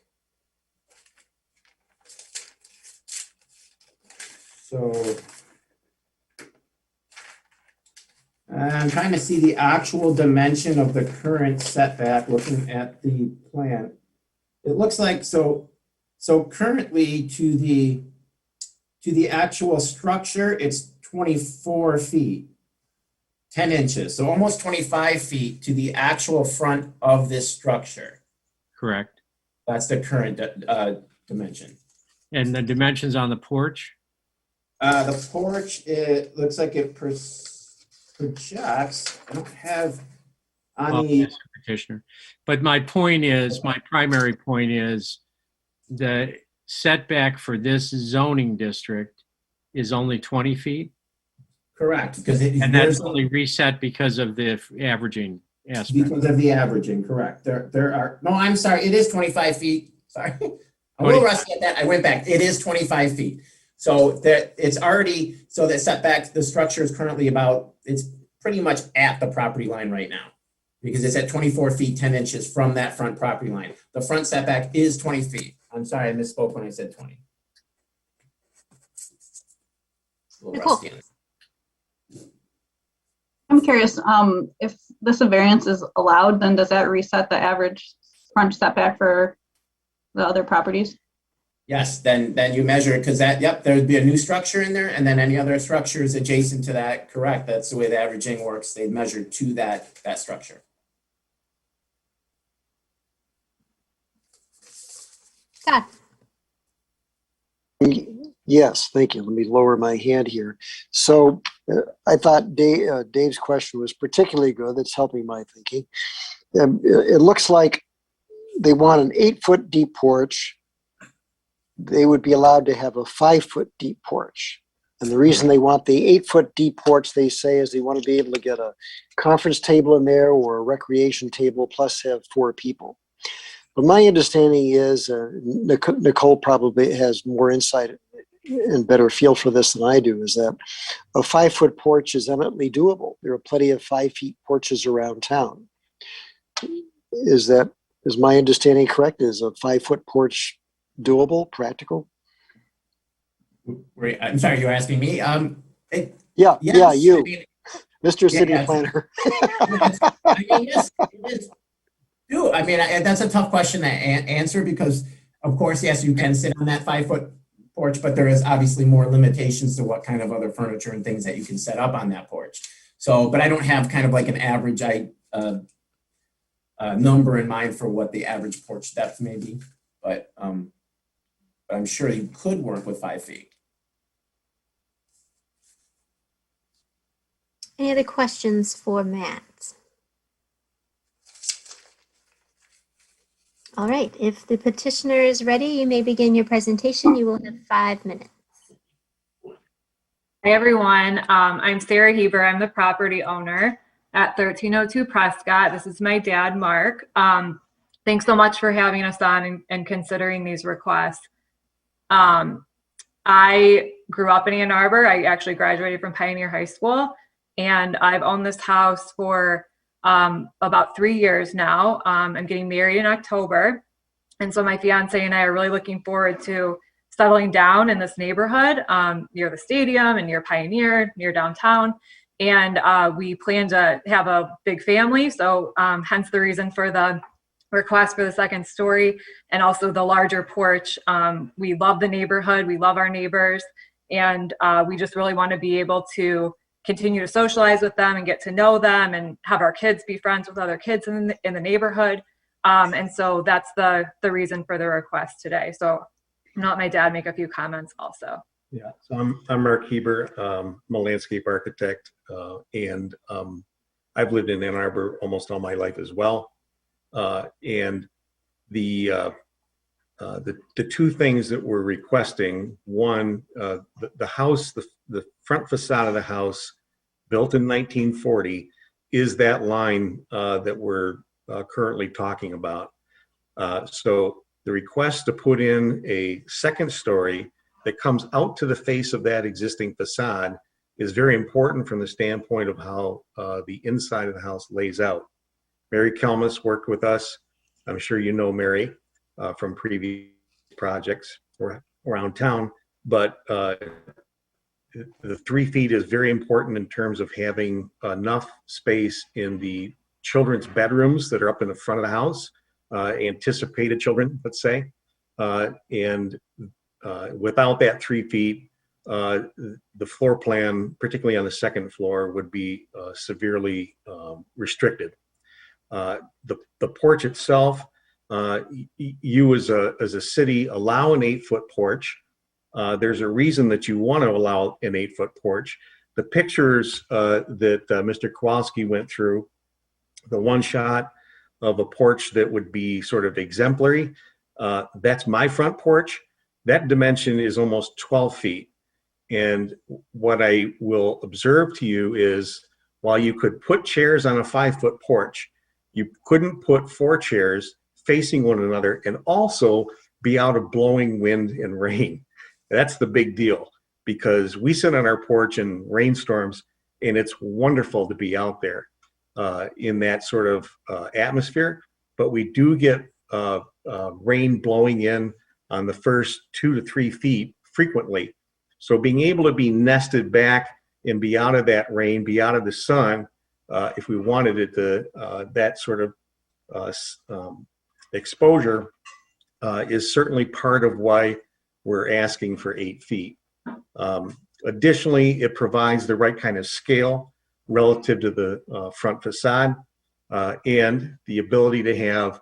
So I'm trying to see the actual dimension of the current setback, looking at the plan. It looks like, so currently to the actual structure, it's 24 feet, 10 inches. So almost 25 feet to the actual front of this structure. correct. That's the current dimension. And the dimensions on the porch? The porch, it looks like it projects, I don't have on the, Yes, petitioner. But my point is, my primary point is the setback for this zoning district is only 20 feet. correct, because And that's only reset because of the averaging aspect. because of the averaging, correct. There are, no, I'm sorry, it is 25 feet. Sorry. I'm a little rusty at that. I went back. It is 25 feet. So that it's already, so the setback, the structure is currently about, it's pretty much at the property line right now because it's at 24 feet, 10 inches from that front property line. The front setback is 20 feet. I'm sorry, I misspoke when I said 20. A little Cool. rusty on it. I'm curious, if this variance is allowed, then does that reset the average front setback for the other properties? Yes, then you measure it because that, yep, there would be a new structure in there and then any other structures adjacent to that, correct. That's the way the averaging works. They measure to that structure. Todd, Yes, thank you. Let me lower my hand here. So I thought Dave's question was particularly good. That's helping my thinking. It looks like they want an 8-foot deep porch. They would be allowed to have a 5-foot deep porch. And the reason they want the 8-foot deep porch, they say, is they want to be able to get a conference table in there or a recreation table, plus have 4 people. But my understanding is, Nicole probably has more insight and better feel for this than I do, is that a 5-foot porch is eminently doable. There are plenty of 5-foot porches around town. Is my understanding correct? Is a 5-foot porch doable, practical? Wait, I'm sorry, you're asking me? Yeah, Yes, yeah, you, I mean, Mr. City yes. Planner. I mean, yes, it is. I mean, that's a tough question to answer because, of course, yes, you can sit on that 5-foot porch, but there is obviously more limitations to what kind of other furniture and things that you can set up on that porch. So, but I don't have kind of like an average number in mind for what the average porch depth may be, but I'm sure you could work with 5 feet. any other questions for Matt? All right, if the petitioner is ready, you may begin your presentation. You will have 5 minutes. Hi, everyone. I'm Sarah Heber. I'm the property owner at 1302 Prescott. This is my dad, Mark. Thanks so much for having us on and considering these requests. I grew up in Ann Arbor. I actually graduated from Pioneer High School, and I've owned this house for about 3 years now. I'm getting married in October. And so my fiance and I are really looking forward to settling down in this neighborhood near the stadium and near Pioneer, near downtown. And we plan to have a big family. So hence the reason for the request for the second story and also the larger porch. We love the neighborhood. We love our neighbors. And we just really want to be able to continue to socialize with them and get to know them and have our kids be friends with other kids in the neighborhood. And so that's the reason for the request today. So I'm not my dad make a few comments also. Yeah, so I'm Mark Heber. I'm a landscape architect, and I've lived in Ann Arbor almost all my life as well. And the two things that we're requesting, one, the house, the front facade of the house, built in 1940, is that line that we're currently talking about. So the request to put in a second story that comes out to the face of that existing facade is very important from the standpoint of how the inside of the house lays out. Mary Kelmus worked with us. I'm sure you know Mary from previous projects around town, but the 3 feet is very important in terms of having enough space in the children's bedrooms that are up in the front of the house, anticipated children, let's say. And without that 3 feet, the floor plan, particularly on the second floor, would be severely restricted. The porch itself, you as a city allow an 8-foot porch. There's a reason that you want to allow an 8-foot porch. The pictures that Mr. Kowalski went through, the one shot of a porch that would be sort of exemplary, that's my front porch. That dimension is almost 12 feet. And what I will observe to you is, while you could put chairs on a 5-foot porch, you couldn't put 4 chairs facing one another and also be out of blowing wind and rain. That's the big deal, because we sit on our porch in rainstorms, and it's wonderful to be out there in that sort of atmosphere. But we do get rain blowing in on the first 2 to 3 feet frequently. So being able to be nested back and be out of that rain, be out of the sun, if we wanted it to, that sort of exposure is certainly part of why we're asking for 8 feet. Additionally, it provides the right kind of scale relative to the front facade and the ability to have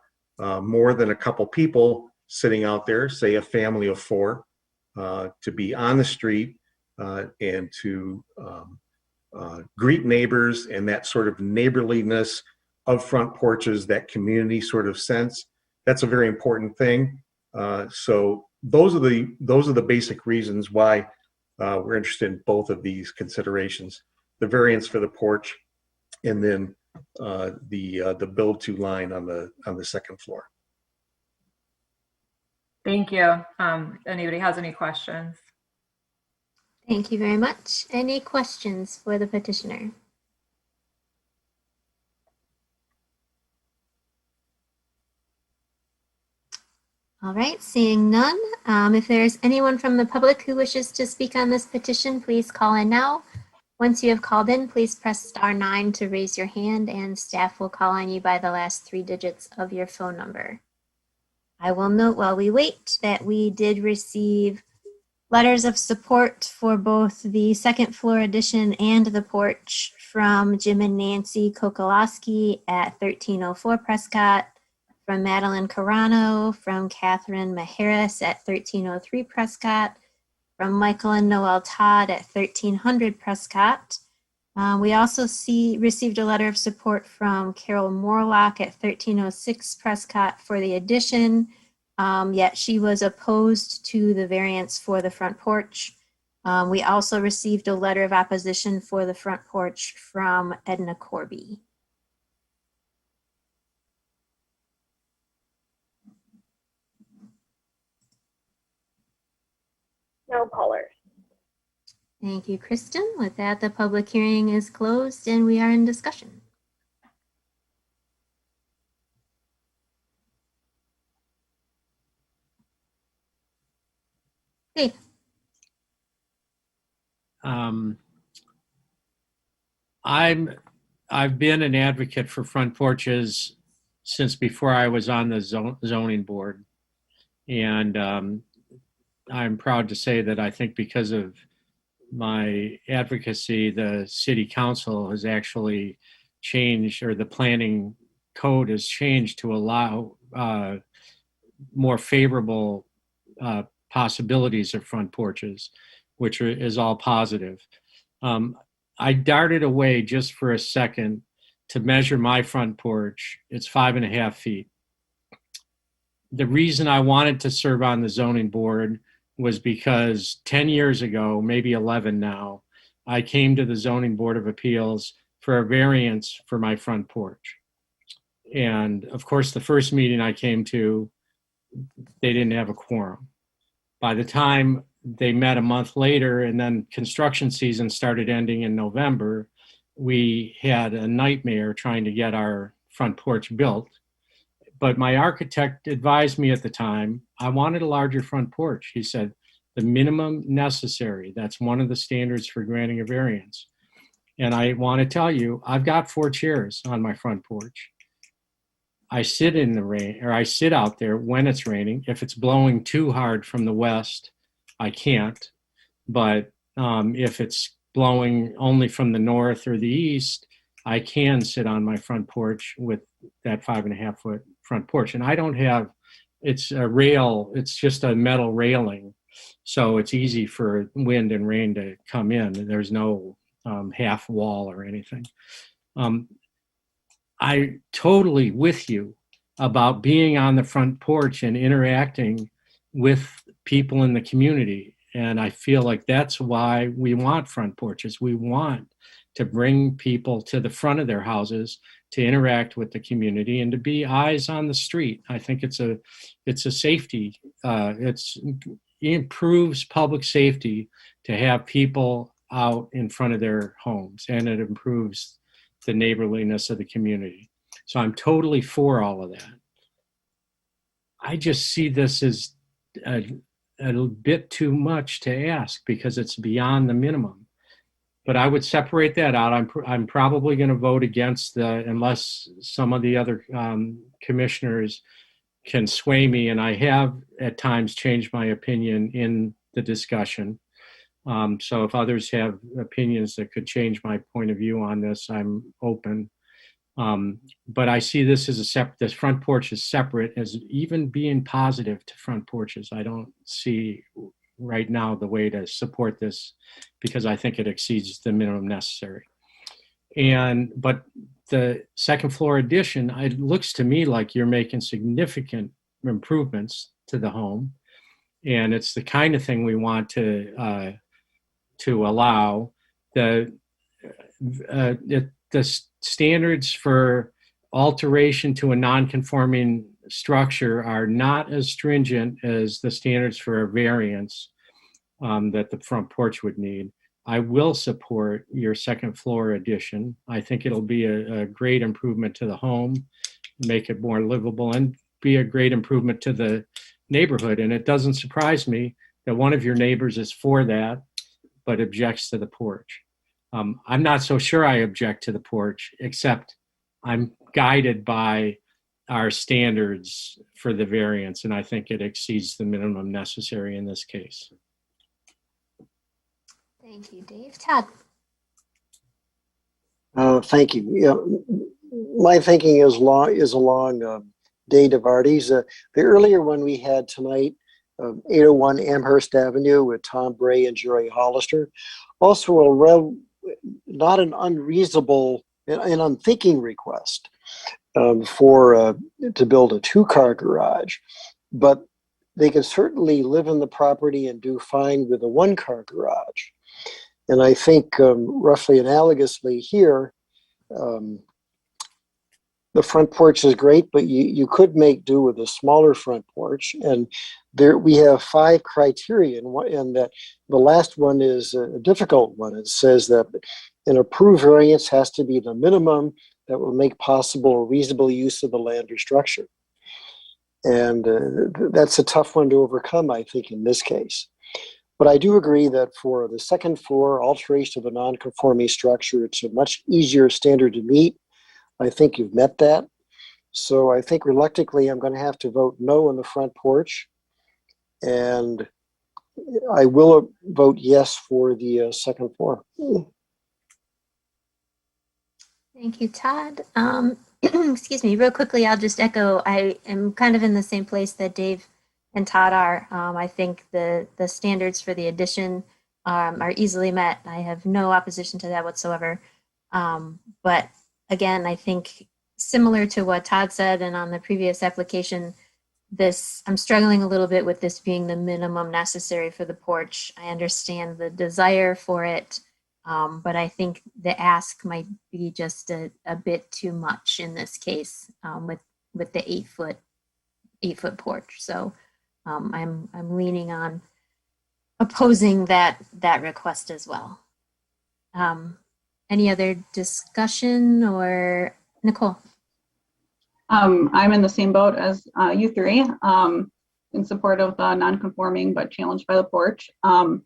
more than a couple people sitting out there, say a family of 4, to be on the street and to greet neighbors, and that sort of neighborliness of front porches, that community sort of sense. That's a very important thing. So those are the basic reasons why we're interested in both of these considerations: the variance for the porch, and then the build-to line on the second floor. Thank you. Anybody has any questions? Thank you very much. Any questions for the petitioner? All right, seeing none. If there's anyone from the public who wishes to speak on this petition, please call in now. Once you have called in, please press *9 to raise your hand, and staff will call on you by the last 3 digits of your phone number. I will note while we wait that we did receive letters of support for both the second floor addition and the porch from Jim and Nancy Kokolowski at 1304 Prescott, from Madeline Carano, from Catherine Maharis at 1303 Prescott, from Michael and Noel Todd at 1300 Prescott. We also received a letter of support from Carol Morlock at 1306 Prescott for the addition, yet she was opposed to the variance for the front porch. We also received a letter of opposition for the front porch from Edna Corby. No callers. Thank you, Kristen. With that, the public hearing is closed and we are in discussion. Dave. I've been an advocate for front porches since before I was on the zoning board. And I'm proud to say that I think because of my advocacy, the city council has actually changed, or the planning code has changed to allow more favorable possibilities of front porches, which is all positive. I darted away just for a second to measure my front porch. It's 5.5 feet. The reason I wanted to serve on the zoning board was because 10 years ago, maybe 11 now, I came to the Zoning Board of Appeals for a variance for my front porch. And of course, the first meeting I came to, they didn't have a quorum. By the time they met a month later, and then construction season started ending in November, we had a nightmare trying to get our front porch built. But my architect advised me at the time, I wanted a larger front porch. He said, the minimum necessary, that's one of the standards for granting a variance. And I want to tell you, I've got 4 chairs on my front porch. I sit in the rain, or I sit out there when it's raining. If it's blowing too hard from the west, I can't. But if it's blowing only from the north or the east, I can sit on my front porch with that 5.5 foot front porch. And I don't have, it's a rail, it's just a metal railing. So it's easy for wind and rain to come in. There's no half wall or anything. I totally with you about being on the front porch and interacting with people in the community. And I feel like that's why we want front porches. We want to bring people to the front of their houses to interact with the community and to be eyes on the street. I think it's a safety, it improves public safety to have people out in front of their homes, and it improves the neighborliness of the community. So I'm totally for all of that. I just see this as a bit too much to ask because it's beyond the minimum. But I would separate that out. I'm probably going to vote against unless some of the other commissioners can sway me, and I have at times changed my opinion in the discussion. So if others have opinions that could change my point of view on this, I'm open. But I see this as this front porch is separate as even being positive to front porches. I don't see right now the way to support this because I think it exceeds the minimum necessary. But the second floor addition, it looks to me like you're making significant improvements to the home. And it's the kind of thing we want to allow. The standards for alteration to a non-conforming structure are not as stringent as the standards for a variance that the front porch would need. I will support your second floor addition. I think it'll be a great improvement to the home, make it more livable, and be a great improvement to the neighborhood. And it doesn't surprise me that one of your neighbors is for that, but objects to the porch. I'm not so sure I object to the porch, except I'm guided by our standards for the variance, and I think it exceeds the minimum necessary in this case. Thank you, Dave. Todd. Thank you. Yeah, my thinking is along Dave DeVardy's. The earlier one we had tonight, 801 Amherst Avenue with Tom Bray and Jerry Hollister, also not an unreasonable and unthinking request to build a 2-car garage, but they can certainly live in the property and do fine with a 1-car garage. And I think roughly analogously here, The front porch is great, but you could make do with a smaller front porch. And there we have 5 criteria, and that the last one is a difficult one. It says that an approved variance has to be the minimum that will make possible a reasonable use of the land or structure. And that's a tough one to overcome, I think, in this case. But I do agree that for the second floor alteration of a non-conforming structure, it's a much easier standard to meet. I think you've met that. So I think reluctantly, I'm going to have to vote no on the front porch. And I will vote yes for the second floor. Thank you, Todd. Excuse me, real quickly, I'll just echo, I am kind of in the same place that Dave and Todd are. I think the standards for the addition are easily met. I have no opposition to that whatsoever. But again, I think similar to what Todd said and on the previous application, I'm struggling a little bit with this being the minimum necessary for the porch. I understand the desire for it, but I think the ask might be just a bit too much in this case with the 8-foot porch. So I'm leaning on opposing that request as well. Any other discussion, or Nicole? I'm in the same boat as you three, in support of the non-conforming but challenged by the porch. I'm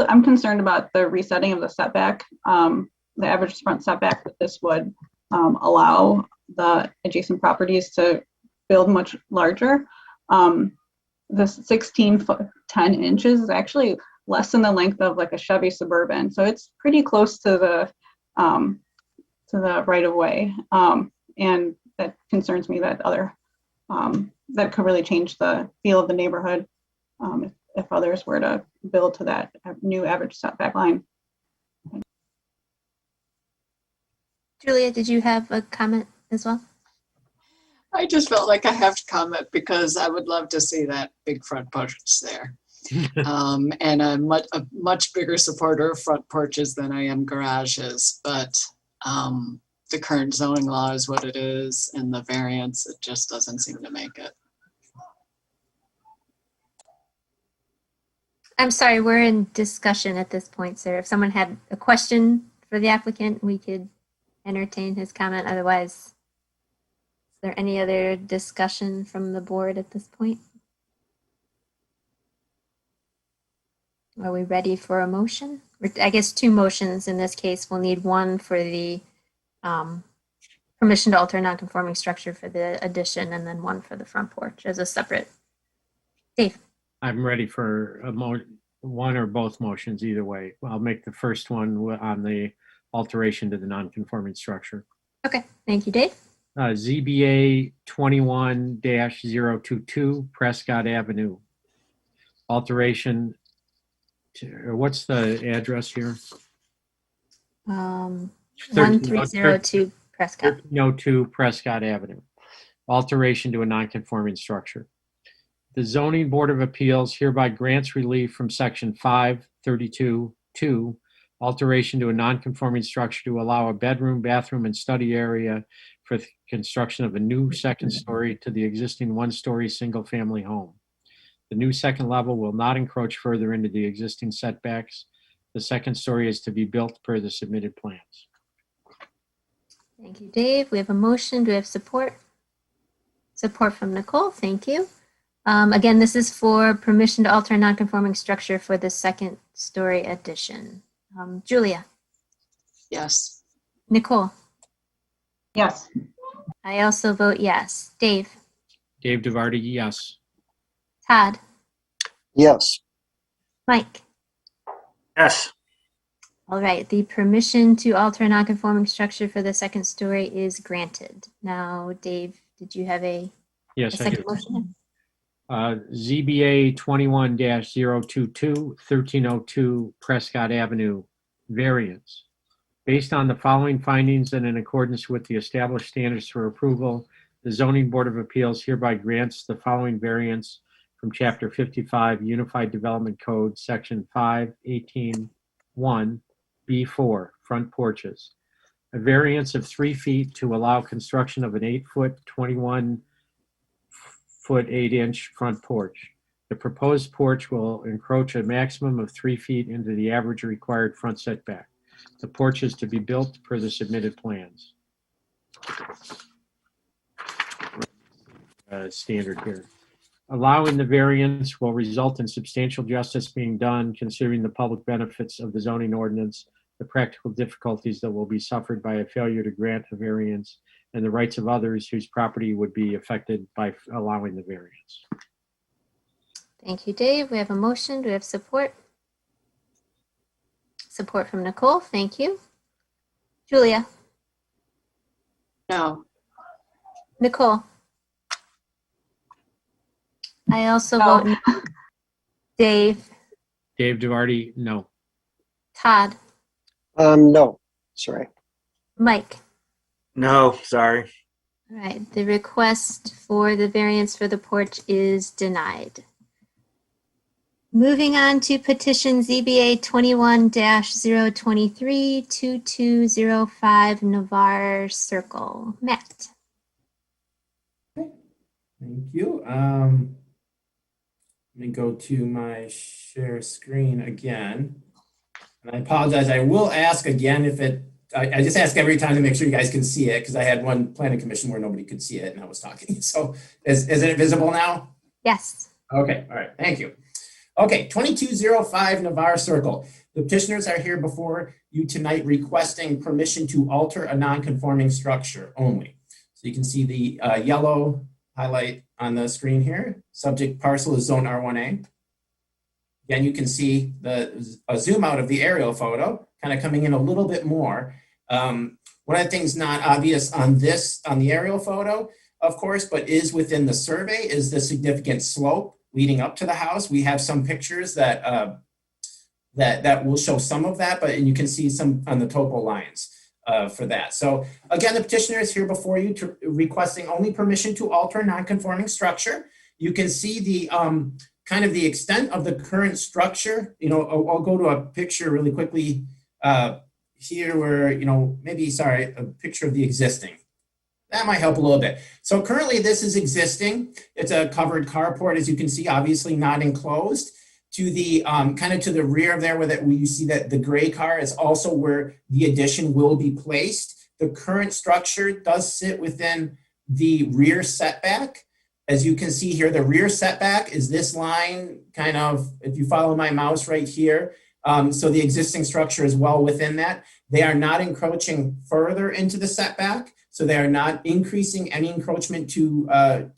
concerned about the resetting of the setback, the average front setback that this would allow the adjacent properties to build much larger. The 16 foot 10 inches is actually less than the length of like a Chevy Suburban, so it's pretty close to the right of way. And that concerns me that that could really change the feel of the neighborhood if others were to build to that new average setback line. Julia, did you have a comment as well? I just felt like I have to comment because I would love to see that big front porch there. And I'm a much bigger supporter of front porches than I am garages, but the current zoning law is what it is, and the variance, it just doesn't seem to make it. I'm sorry, we're in discussion at this point, sir. If someone had a question for the applicant, we could entertain his comment. Otherwise, is there any other discussion from the board at this point? Are we ready for a motion? I guess 2 motions in this case. We'll need one for the permission to alter non-conforming structure for the addition, and then one for the front porch as a separate. Dave. I'm ready for one or both motions, either way. I'll make the first one on the alteration to the non-conforming structure. Okay, thank you, Dave. ZBA 21-022 Prescott Avenue. Alteration to, what's the address here? 1302 Prescott. 1302 Prescott Avenue. Alteration to a non-conforming structure. The Zoning Board of Appeals hereby grants relief from Section 532(2), alteration to a non-conforming structure to allow a bedroom, bathroom, and study area for the construction of a new second story to the existing one-story single-family home. The new second level will not encroach further into the existing setbacks. The second story is to be built per the submitted plans. Thank you, Dave. We have a motion. Do we have support? Support from Nicole. Thank you. Again, this is for permission to alter a non-conforming structure for the second story addition. Julia. Yes. Nicole. Yes. I also vote yes. Dave. Dave DeVarty, yes. Todd. Yes. Mike. Yes. All right, the permission to alter a non-conforming structure for the second story is granted. Now, Dave, did you have a second motion? ZBA 21-022, 1302 Prescott Avenue, variance. Based on the following findings and in accordance with the established standards for approval, the Zoning Board of Appeals hereby grants the following variance from Chapter 55 Unified Development Code, Section 518(1), B4, front porches. a variance of 3 feet to allow construction of an 8-foot, 21-foot, 8-inch front porch. The proposed porch will encroach a maximum of 3 feet into the average required front setback. The porch is to be built per the submitted plans. Standard here. Allowing the variance will result in substantial justice being done, considering the public benefits of the zoning ordinance, the practical difficulties that will be suffered by a failure to grant a variance, and the rights of others whose property would be affected by allowing the variance. Thank you, Dave. We have a motion. Do we have support? Support from Nicole. Thank you. Julia. No. Nicole. I also No. vote no. Dave. Dave Duarte, no. Todd. No, sorry. Mike. No, sorry. All right. The request for the variance for the porch is denied. Moving on to petition ZBA 21-023-2205 Navarre Circle. Matt. Thank you. Let me go to my share screen again. And I apologize. I will ask again if I just ask every time to make sure you guys can see it, because I had one planning commission where nobody could see it and I was talking. So is it visible now? Yes. Okay. All right. Thank you. Okay. 2205 Navarre Circle. The petitioners are here before you tonight requesting permission to alter a non-conforming structure only. So you can see the yellow highlight on the screen here. Subject parcel is zone R1A. Again, you can see a zoom out of the aerial photo, kind of coming in a little bit more. One of the things not obvious on the aerial photo, of course, but is within the survey is the significant slope leading up to the house. We have some pictures that will show some of that, and you can see some on the topo lines for that. So again, the petitioner is here before you requesting only permission to alter a non-conforming structure. You can see the kind of the extent of the current structure. I'll go to a picture really quickly here where, a picture of the existing. That might help a little bit. So currently this is existing. It's a covered carport, as you can see, obviously not enclosed. To the kind of to the rear of there where you see that the gray car is also where the addition will be placed. The current structure does sit within the rear setback. As you can see here, the rear setback is this line kind of, if you follow my mouse right here. So the existing structure is well within that. They are not encroaching further into the setback. So they are not increasing any encroachment to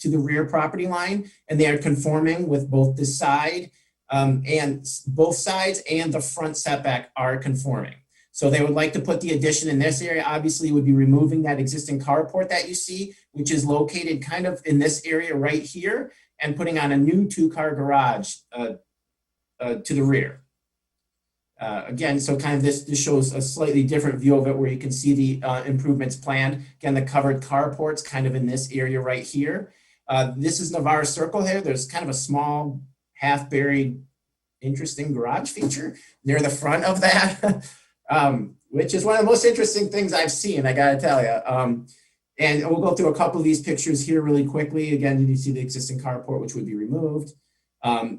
the rear property line. And they are conforming with both the side and both sides and the front setback are conforming. So they would like to put the addition in this area. Obviously, would be removing that existing carport that you see, which is located kind of in this area right here, and putting on a new 2-car garage to the rear. Again, so kind of this shows a slightly different view of it where you can see the improvements planned. Again, the covered carport's kind of in this area right here. This is Navarre Circle here. There's kind of a small half-buried interesting garage feature near the front of that. Which is one of the most interesting things I've seen, I gotta tell you. And we'll go through a couple of these pictures here really quickly. Again, you see the existing carport, which would be removed.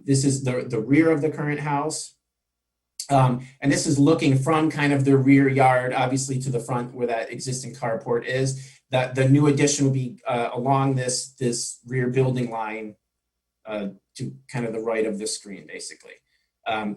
This is the rear of the current house. And this is looking from kind of the rear yard, obviously to the front where that existing carport is. That the new addition will be along this rear building line to kind of the right of the screen, basically.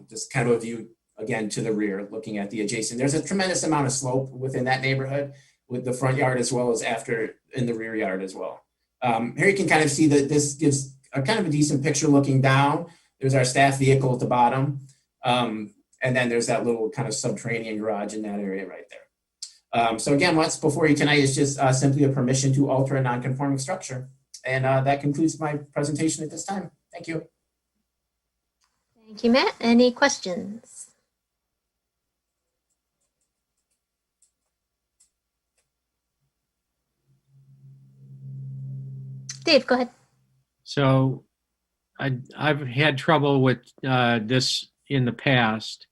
Just kind of a view again to the rear, looking at the adjacent. There's a tremendous amount of slope within that neighborhood with the front yard as well as after in the rear yard as well. Here you can kind of see that this gives a kind of a decent picture looking down. There's our staff vehicle at the bottom. And then there's that little kind of subterranean garage in that area right there. So again, what's before you tonight is just simply a permission to alter a non-conforming structure. And that concludes my presentation at this time. Thank you. Thank you, Matt. Any questions? Dave, go ahead. So I've had trouble with this in the past.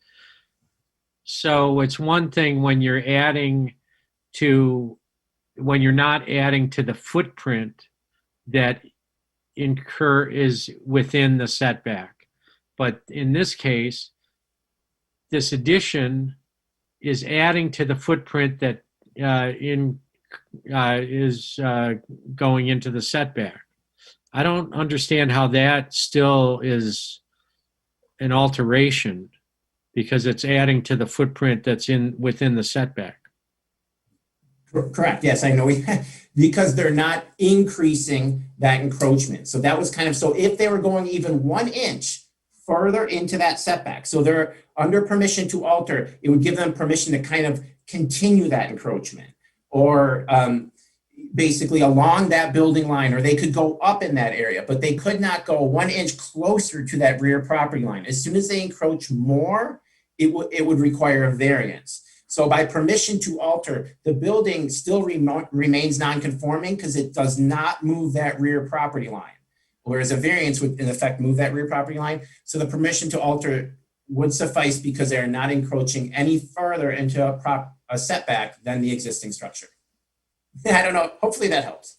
So it's one thing when you're adding to when you're not adding to the footprint that is within the setback. But in this case, this addition is adding to the footprint that is going into the setback. I don't understand how that still is an alteration because it's adding to the footprint that's within the setback. Correct. Yes, I know. Because they're not increasing that encroachment. So that was kind of, so if they were going even 1 inch further into that setback, so they're under permission to alter, it would give them permission to kind of continue that encroachment, or basically along that building line, or they could go up in that area, but they could not go 1 inch closer to that rear property line. As soon as they encroach more, it would require a variance. So by permission to alter, the building still remains non-conforming because it does not move that rear property line, whereas a variance would in effect move that rear property line. So the permission to alter would suffice because they are not encroaching any further into a setback than the existing structure. I don't know. Hopefully that helps.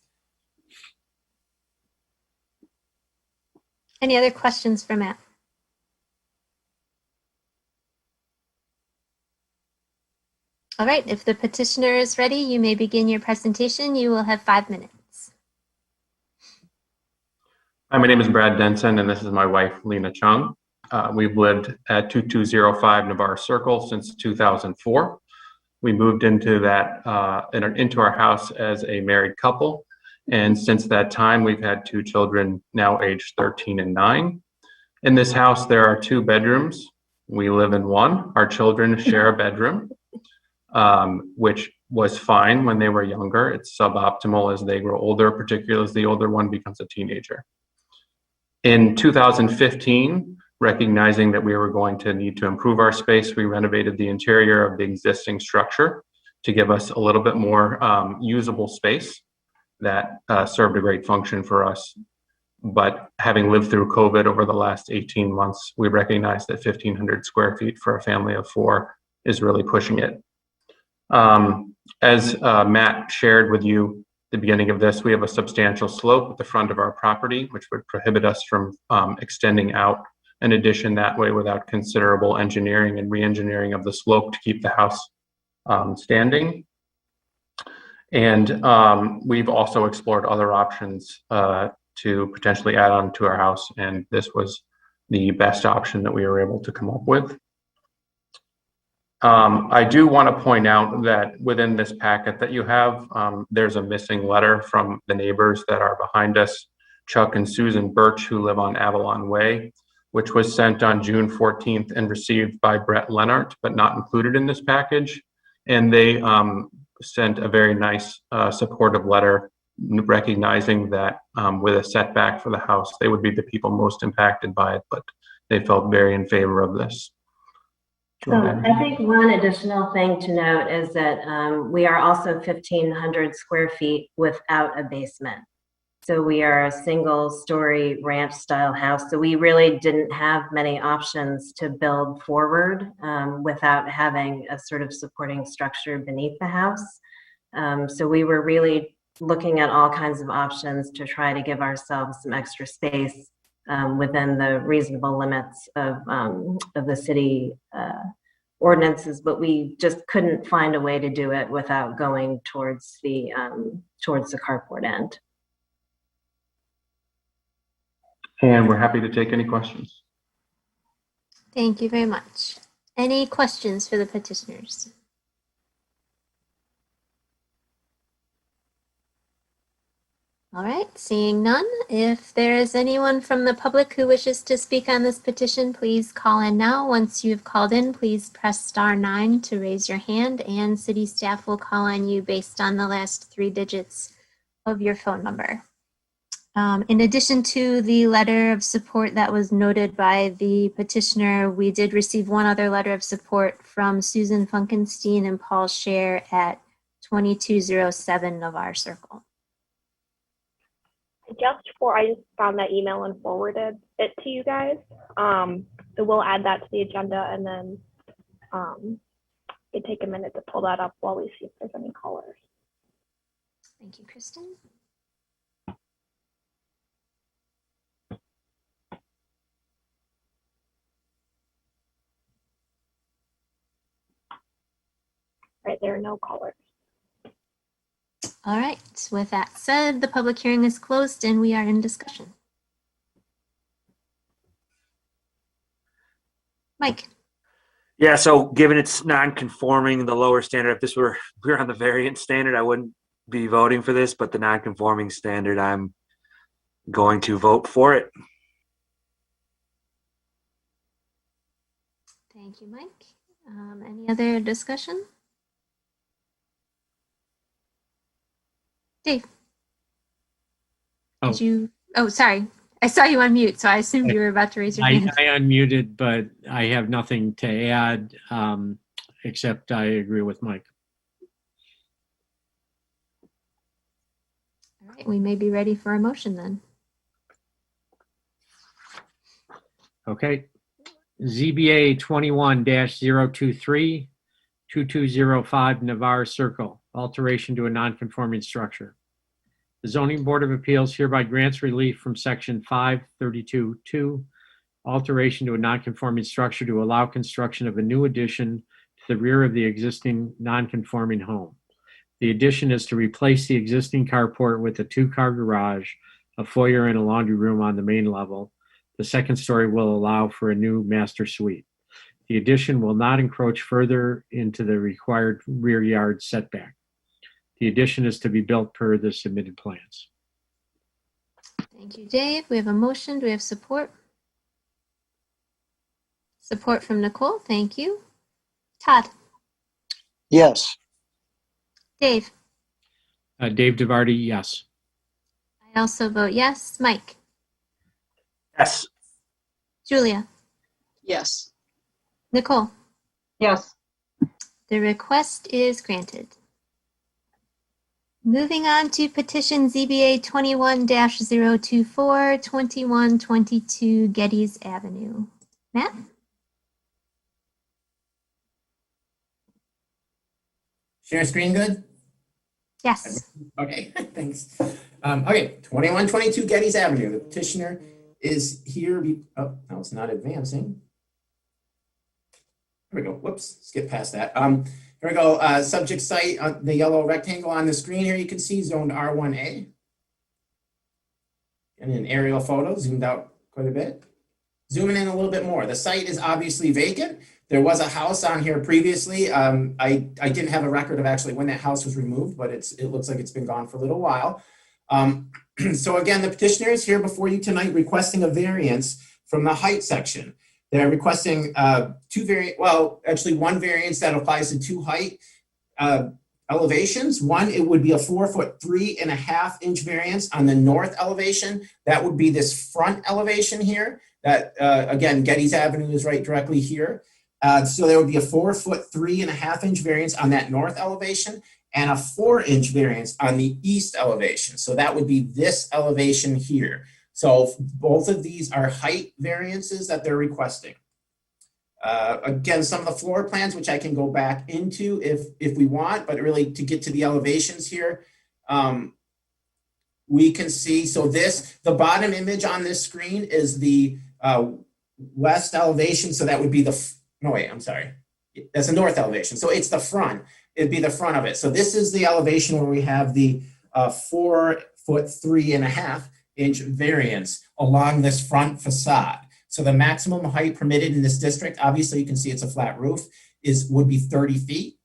Any other questions for Matt? All right, if the petitioner is ready, you may begin your presentation. You will have 5 minutes. Hi, my name is Brad Denson, and this is my wife, Lena Chung. We've lived at 2205 Navarre Circle since 2004. We moved into our house as a married couple, and since that time, we've had 2 children, now aged 13 and 9. In this house, there are 2 bedrooms. We live in one. Our children share a bedroom. Which was fine when they were younger. It's suboptimal as they grow older, particularly as the older one becomes a teenager. In 2015, recognizing that we were going to need to improve our space, we renovated the interior of the existing structure to give us a little bit more usable space that served a great function for us. But having lived through COVID over the last 18 months, we recognized that 1,500 square feet for a family of 4 is really pushing it. As Matt shared with you at the beginning of this, we have a substantial slope at the front of our property, which would prohibit us from extending out an addition that way without considerable engineering and re-engineering of the slope to keep the house standing. And we've also explored other options to potentially add on to our house, and this was the best option that we were able to come up with. I do want to point out that within this packet that you have, there's a missing letter from the neighbors that are behind us, Chuck and Susan Birch, who live on Avalon Way, which was sent on June 14th and received by Brett Lennart, but not included in this package. And they sent a very nice supportive letter recognizing that with a setback for the house, they would be the people most impacted by it, but they felt very in favor of this. So I think one additional thing to note is that we are also 1,500 square feet without a basement. So we are a single-story ranch-style house. So we really didn't have many options to build forward without having a sort of supporting structure beneath the house. So we were really looking at all kinds of options to try to give ourselves some extra space within the reasonable limits of the city ordinances, but we just couldn't find a way to do it without going towards the carport end. And we're happy to take any questions. Thank you very much. Any questions for the petitioners? All right, seeing none, if there is anyone from the public who wishes to speak on this petition, please call in now. Once you've called in, please press *9 to raise your hand, and city staff will call on you based on the last 3 digits of your phone number. In addition to the letter of support that was noted by the petitioner, we did receive one other letter of support from Susan Funkenstein and Paul Scher at 2207 Navarre Circle. I just found that email and forwarded it to you guys. So we'll add that to the agenda, and then could take a minute to pull that up while we see if there's any colors. Thank you, Kristen. Right, there are no colors. All right, with that said, the public hearing is closed and we are in discussion. Mike. Yeah, so given it's non-conforming, the lower standard, if we were on the variant standard, I wouldn't be voting for this, but the non-conforming standard, I'm going to vote for it. Thank you, Mike. Any other discussion? Dave. Oh. Did you? Oh, sorry. I saw you on mute, so I assumed you were about to raise your hand. I unmuted, but I have nothing to add, except I agree with Mike. All right, we may be ready for a motion then. Okay. ZBA 21-023, 2205 Navarre Circle, alteration to a non-conforming structure. The Zoning Board of Appeals hereby grants relief from Section 532(2), alteration to a non-conforming structure to allow construction of a new addition to the rear of the existing non-conforming home. The addition is to replace the existing carport with a two-car garage, a foyer, and a laundry room on the main level. The second story will allow for a new master suite. The addition will not encroach further into the required rear yard setback. The addition is to be built per the submitted plans. Thank you, Dave. We have a motion. Do we have support? Support from Nicole. Thank you. Todd. Yes. Dave. Dave DeVarty, yes. I also vote yes. Mike. Yes. Julia. Yes. Nicole. Yes. The request is granted. Moving on to petition ZBA 21-024, 2122 Geddes Avenue. Matt? Share screen good? Yes. Okay, thanks. Okay, 2122 Geddes Avenue. The petitioner is here. Oh, no, it's not advancing. Here we go. Whoops, skip past that. Here we go. Subject site, the yellow rectangle on the screen here, you can see zoned R1A. And an aerial photo, zoomed out quite a bit. Zooming in a little bit more. The site is obviously vacant. There was a house on here previously. I didn't have a record of actually when that house was removed, but it looks like it's been gone for a little while. So again, the petitioner is here before you tonight requesting a variance from the height section. They're requesting one variance that applies to two height elevations. One, it would be a 4 foot 3.5 inch variance on the north elevation. That would be this front elevation here. That again, Geddes Avenue is right directly here. So there would be a 4 foot 3.5 inch variance on that north elevation and a 4 inch variance on the east elevation. So that would be this elevation here. So both of these are height variances that they're requesting. Again, some of the floor plans, which I can go back into if we want, but really to get to the elevations here, we can see, so the bottom image on this screen is the west elevation. So that would be that's the north elevation. So it's the front, it'd be the front of it. So this is the elevation where we have the 4 foot 3.5 inch variance along this front facade. So the maximum height permitted in this district, obviously you can see it's a flat roof, would be 30 feet.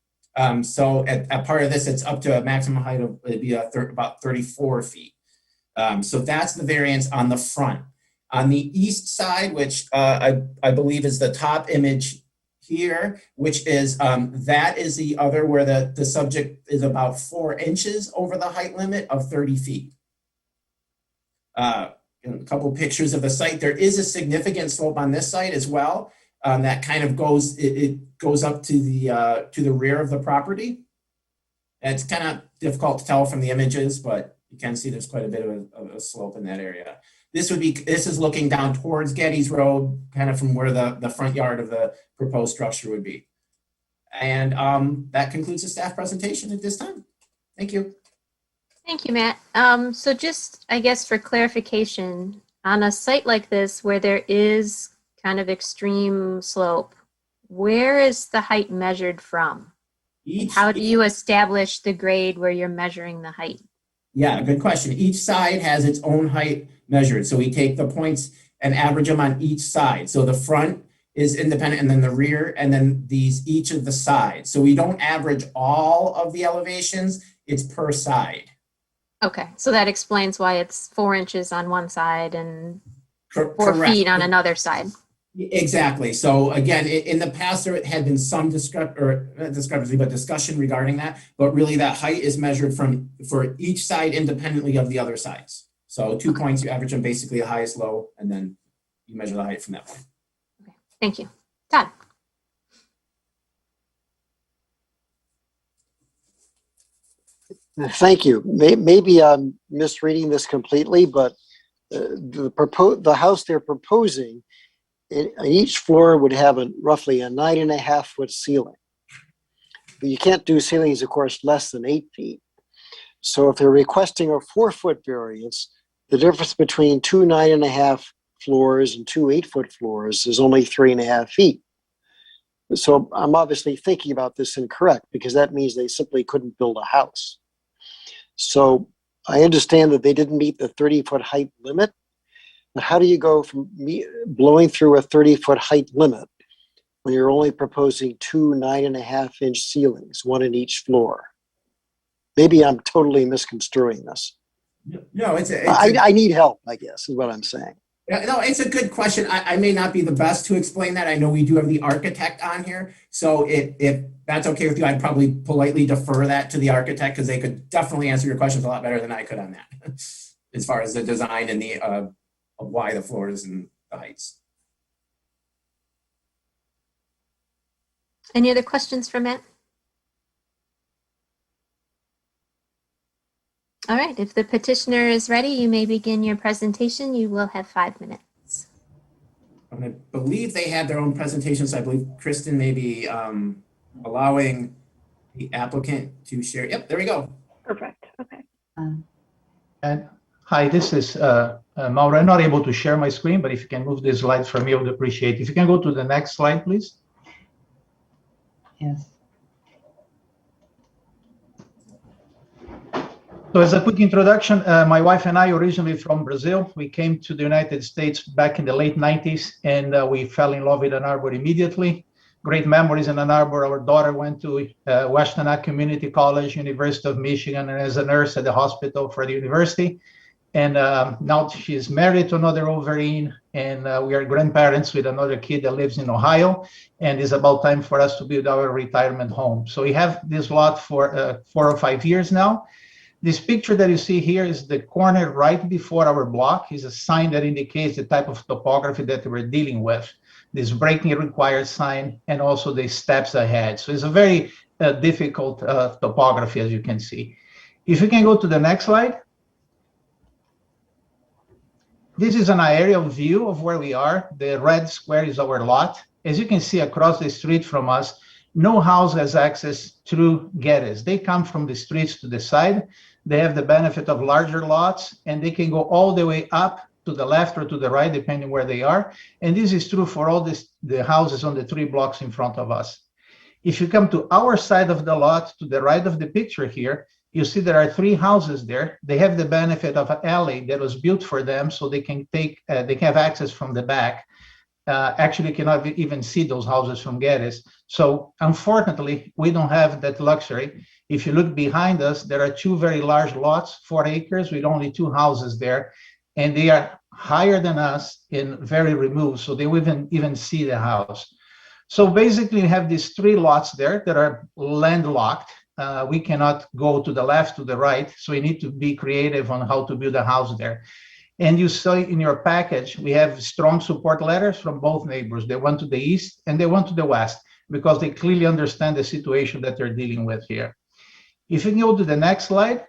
So at part of this, it's up to a maximum height of it'd be about 34 feet. So that's the variance on the front. On the east side, which I believe is the top image here, which is that is the other where the subject is about 4 inches over the height limit of 30 feet. A couple pictures of the site. There is a significant slope on this site as well. That kind of goes up to the rear of the property. And it's kind of difficult to tell from the images, but you can see there's quite a bit of a slope in that area. This is looking down towards Geddes Road, kind of from where the front yard of the proposed structure would be. And that concludes the staff presentation at this time. Thank you. Thank you, Matt. So just, I guess, for clarification, on a site like this where there is kind of extreme slope, where is the height measured from? How do you establish the grade where you're measuring the height? Yeah, good question. Each side has its own height measured. So we take the points and average them on each side. So the front is independent, and then the rear, and then each of the sides. So we don't average all of the elevations, it's per side. Okay, so that explains why it's 4 inches on one side and 4 Correct. feet on another side. Exactly. So again, in the past, there had been some discussion regarding that, but really that height is measured for each side independently of the other sides. So 2 points, you average them basically the highest, low, and then you measure the height from that point. Okay, thank you. Todd. Thank you. Maybe I'm misreading this completely, but the house they're proposing, each floor would have roughly a 9.5 foot ceiling. But you can't do ceilings, of course, less than 8 feet. So if they're requesting a 4 foot variance, the difference between 2 9.5 floors and 2 8 foot floors is only 3.5 feet. So I'm obviously thinking about this incorrect, because that means they simply couldn't build a house. So I understand that they didn't meet the 30-foot height limit, but how do you go from blowing through a 30-foot height limit when you're only proposing 2 9.5-inch ceilings, one in each floor? Maybe I'm totally misconstruing this. No, I need help, I guess, is what I'm saying. No, it's a good question. I may not be the best to explain that. I know we do have the architect on here. So if that's okay with you, I'd probably politely defer that to the architect, because they could definitely answer your questions a lot better than I could on that, as far as the design and the of why the floors and the heights. Any other questions for Matt? All right, if the petitioner is ready, you may begin your presentation. You will have 5 minutes. I believe they had their own presentation, so I believe Kristen may be allowing the applicant to share. Yep, there we go. Perfect. Okay. And hi, this is Mauro. I'm not able to share my screen, but if you can move the slides for me, I would appreciate it. If you can go to the next slide, please. Yes. So as a quick introduction, my wife and I originally from Brazil. We came to the United States back in the late 90s, and we fell in love with Ann Arbor immediately. Great memories in Ann Arbor. Our daughter went to Washtenaw Community College, University of Michigan, and as a nurse at the hospital for the university. And now she's married to another Wolverine, and we are grandparents with another kid that lives in Ohio, and it's about time for us to build our retirement home. So we have this lot for 4 or 5 years now. This picture that you see here is the corner right before our block. Is a sign that indicates the type of topography that we're dealing with. This braking required sign, and also the steps ahead. So it's a very difficult topography, as you can see. If you can go to the next slide. This is an aerial view of where we are. The red square is our lot. As you can see across the street from us, no house has access through Geddes. They come from the streets to the side. They have the benefit of larger lots, and they can go all the way up to the left or to the right, depending where they are. And this is true for all the houses on the 3 blocks in front of us. If you come to our side of the lot, to the right of the picture here, you see there are 3 houses there. They have the benefit of an alley that was built for them, so they can have access from the back. Actually cannot even see those houses from Geddes. So unfortunately, we don't have that luxury. If you look behind us, there are 2 very large lots, 4 acres with only 2 houses there. And they are higher than us and very removed, so they wouldn't even see the house. So basically, we have these 3 lots there that are landlocked. We cannot go to the left, to the right, so we need to be creative on how to build a house there. And you see in your package, we have strong support letters from both neighbors. They went to the east and they went to the west, because they clearly understand the situation that they're dealing with here. If you can go to the next slide,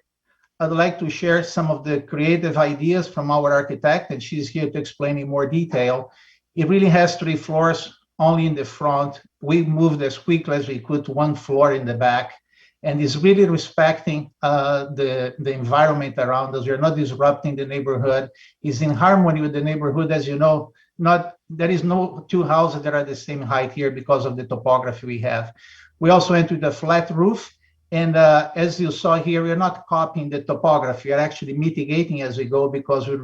I'd like to share some of the creative ideas from our architect, and she's here to explain in more detail. It really has 3 floors only in the front. We moved as quickly as we could to one floor in the back, and is really respecting the environment around us. We're not disrupting the neighborhood. It's in harmony with the neighborhood. As you know, there is no two houses that are the same height here because of the topography we have. We also went with a flat roof. And as you saw here, we're not copying the topography. We're actually mitigating as we go because we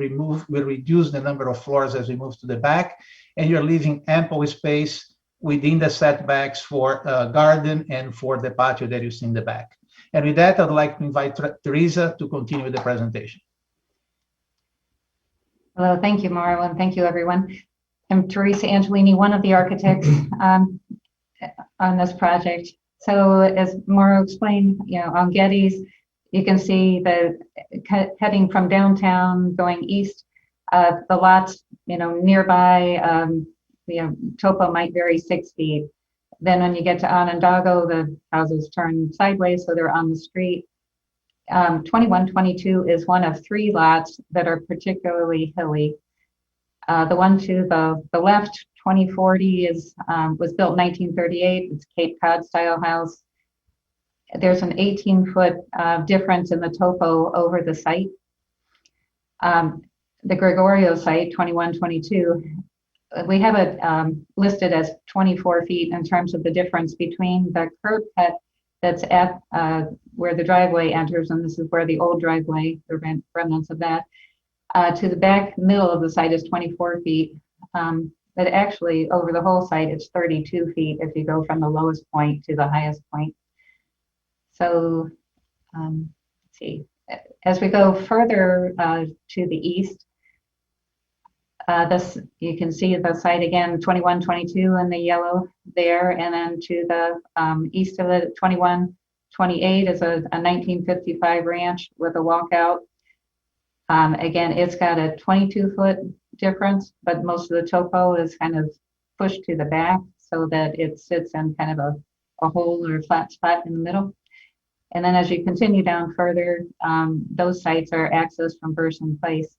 reduce the number of floors as we move to the back. And you're leaving ample space within the setbacks for garden and for the patio that you see in the back. And with that, I'd like to invite Teresa to continue with the presentation. Hello, thank you, Mauro, and thank you, everyone. I'm Teresa Angelini, one of the architects on this project. So as Mauro explained, on Getty's, you can see the heading from downtown going east, the lots, nearby, topo might vary 6 feet. Then when you get to Onondaga, the houses turn sideways, so they're on the street. 2122 is one of 3 lots that are particularly hilly. The one to the left, 2040, was built in 1938. It's Cape Cod style house. There's an 18-foot difference in the topo over the site. The Gregorio site, 2122, we have it listed as 24 feet in terms of the difference between the curb cut that's at where the driveway enters, and this is where the old driveway, the remnants of that, to the back middle of the site is 24 feet. But actually, over the whole site, it's 32 feet if you go from the lowest point to the highest point. So, let's see. As we go further to the east, you can see the site again, 2122 in the yellow there, and then to the east of it, 2128 is a 1955 ranch with a walkout. Again, it's got a 22-foot difference, but most of the topo is kind of pushed to the back so that it sits in kind of a hole or a flat spot in the middle. And then as you continue down further, those sites are accessed from Burson Place.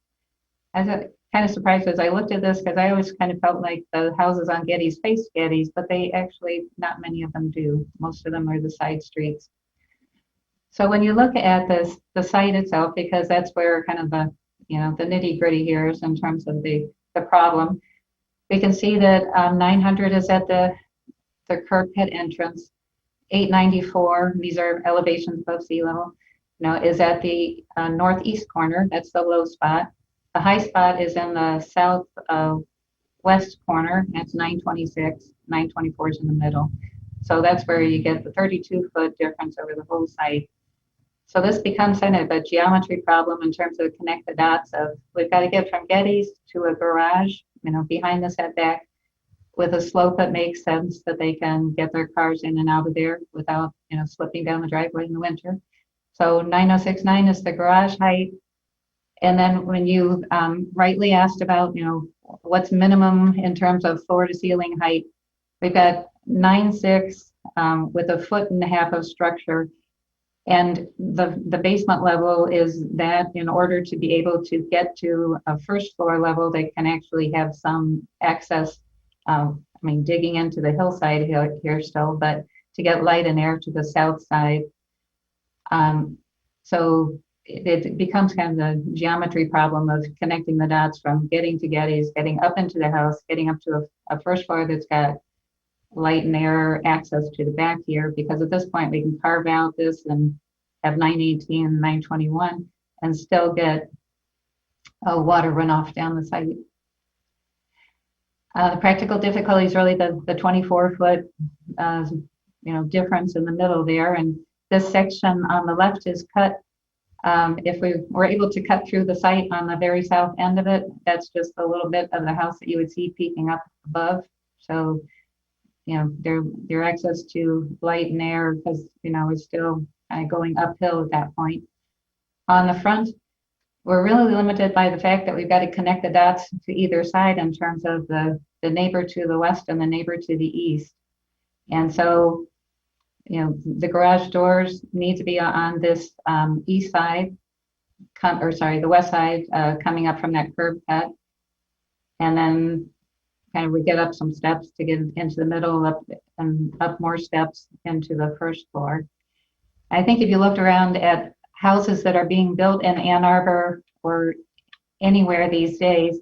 I was kind of surprised as I looked at this because I always kind of felt like the houses on Getty's face Getty's, but they actually, not many of them do. Most of them are the side streets. So when you look at the site itself, because that's where kind of the nitty gritty here is in terms of the problem, we can see that 900 is at the curb cut entrance. 894, these are elevations above sea level, is at the northeast corner. That's the low spot. The high spot is in the south west corner. That's 926. 924 is in the middle. So that's where you get the 32-foot difference over the whole site. So this becomes kind of a geometry problem in terms of connect the dots of we've got to get from Getty's to a garage, behind the setback with a slope that makes sense that they can get their cars in and out of there without, slipping down the driveway in the winter. So 9069 is the garage height. And then when you rightly asked about, what's minimum in terms of floor to ceiling height, we've got 9.6 with 1.5 feet of structure. And the basement level is that in order to be able to get to a first floor level, they can actually have some access, digging into the hillside here still, but to get light and air to the south side. So it becomes kind of the geometry problem of connecting the dots from getting to Getty's, getting up into the house, getting up to a first floor that's got light and air access to the back here, because at this point we can carve out this and have 918 and 921 and still get a water runoff down the site. The practical difficulty is really the 24-foot difference in the middle there, and this section on the left is cut. If we were able to cut through the site on the very south end of it, that's just a little bit of the house that you would see peeking up above. So, their access to light and air, because, is still kind of going uphill at that point. On the front, we're really limited by the fact that we've got to connect the dots to either side in terms of the neighbor to the west and the neighbor to the east. And so, the garage doors need to be on this east side, the west side, coming up from that curb cut. And then kind of we get up some steps to get into the middle, up and up more steps into the first floor. I think if you looked around at houses that are being built in Ann Arbor or anywhere these days,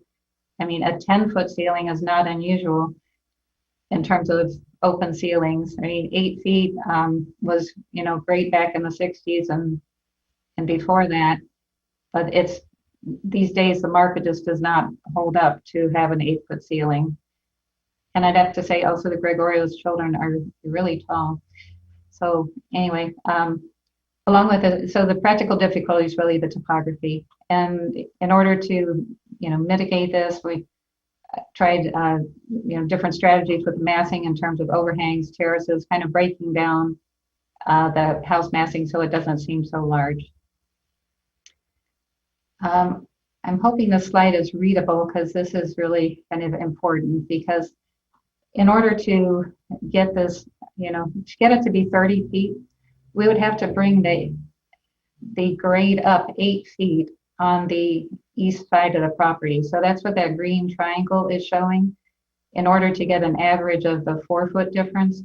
I mean, a 10-foot ceiling is not unusual in terms of open ceilings. I mean, 8 feet was, you know, great back in the 60s and before that, but it's these days the market just does not hold up to have an 8-foot ceiling. And I'd have to say also the Gregorio's children are really tall. So anyway, along with it, so the practical difficulty is really the topography. And in order to, you know, mitigate this, we tried, you know, different strategies with massing in terms of overhangs, terraces, kind of breaking down the house massing so it doesn't seem so large. I'm hoping this slide is readable because this is really kind of important, because in order to get this, you know, to get it to be 30 feet, we would have to bring the grade up 8 feet on the east side of the property. So that's what that green triangle is showing. In order to get an average of the 4-foot difference,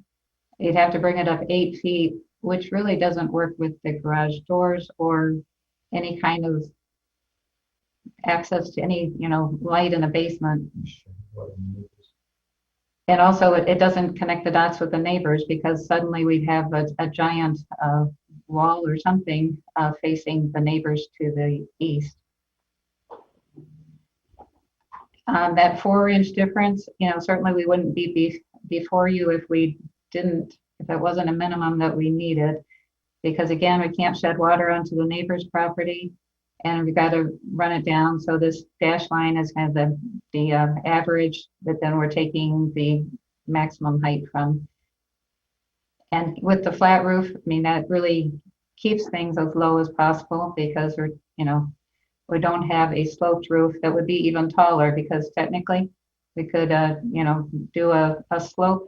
you'd have to bring it up 8 feet, which really doesn't work with the garage doors or any kind of access to any, you know, light in the basement. And also it doesn't connect the dots with the neighbors, because suddenly we'd have a giant wall or something facing the neighbors to the east. That 4-inch difference, you know, certainly we wouldn't be before you if it wasn't a minimum that we needed, because again, we can't shed water onto the neighbor's property, and we've got to run it down. So this dash line is kind of the average that then we're taking the maximum height from. And with the flat roof, I mean, that really keeps things as low as possible, because we're, you know, we don't have a sloped roof that would be even taller, because technically we could, you know, do a slope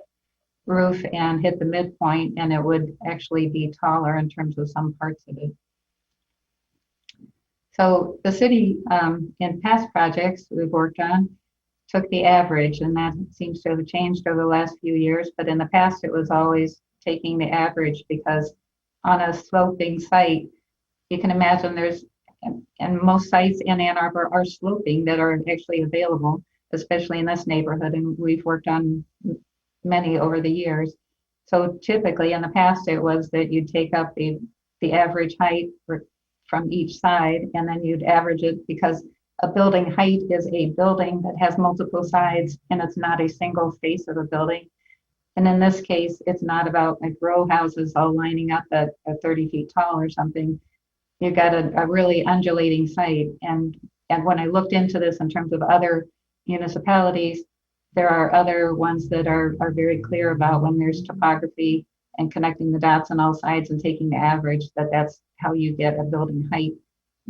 roof and hit the midpoint, and it would actually be taller in terms of some parts of it. So the city, in past projects we've worked on, took the average, and that seems to have changed over the last few years. But in the past, it was always taking the average, because on a sloping site, you can imagine and most sites in Ann Arbor are sloping that are actually available, especially in this neighborhood, and we've worked on many over the years. So typically in the past, it was that you'd take up the average height from each side, and then you'd average it, because a building height is a building that has multiple sides, and it's not a single face of a building. And in this case, it's not about like row houses all lining up at 30 feet tall or something. You've got a really undulating site. And when I looked into this in terms of other municipalities, there are other ones that are very clear about when there's topography and connecting the dots on all sides and taking the average, that's how you get a building height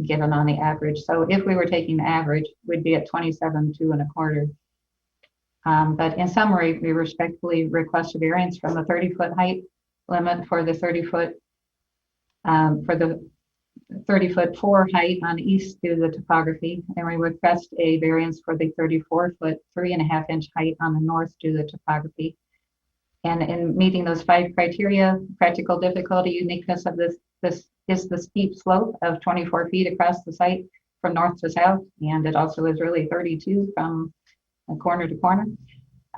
given on the average. So if we were taking the average, we'd be at 27, 2 1/4. But in summary, we respectfully request a variance from the 30-foot height limit for the 30-foot, for the 30-foot 4 height on east due to the topography, and we request a variance for the 34-foot 3.5-inch height on the north due to the topography. And in meeting those 5 criteria, practical difficulty, uniqueness of this is the steep slope of 24 feet across the site from north to south, and it also is really 32 from corner to corner.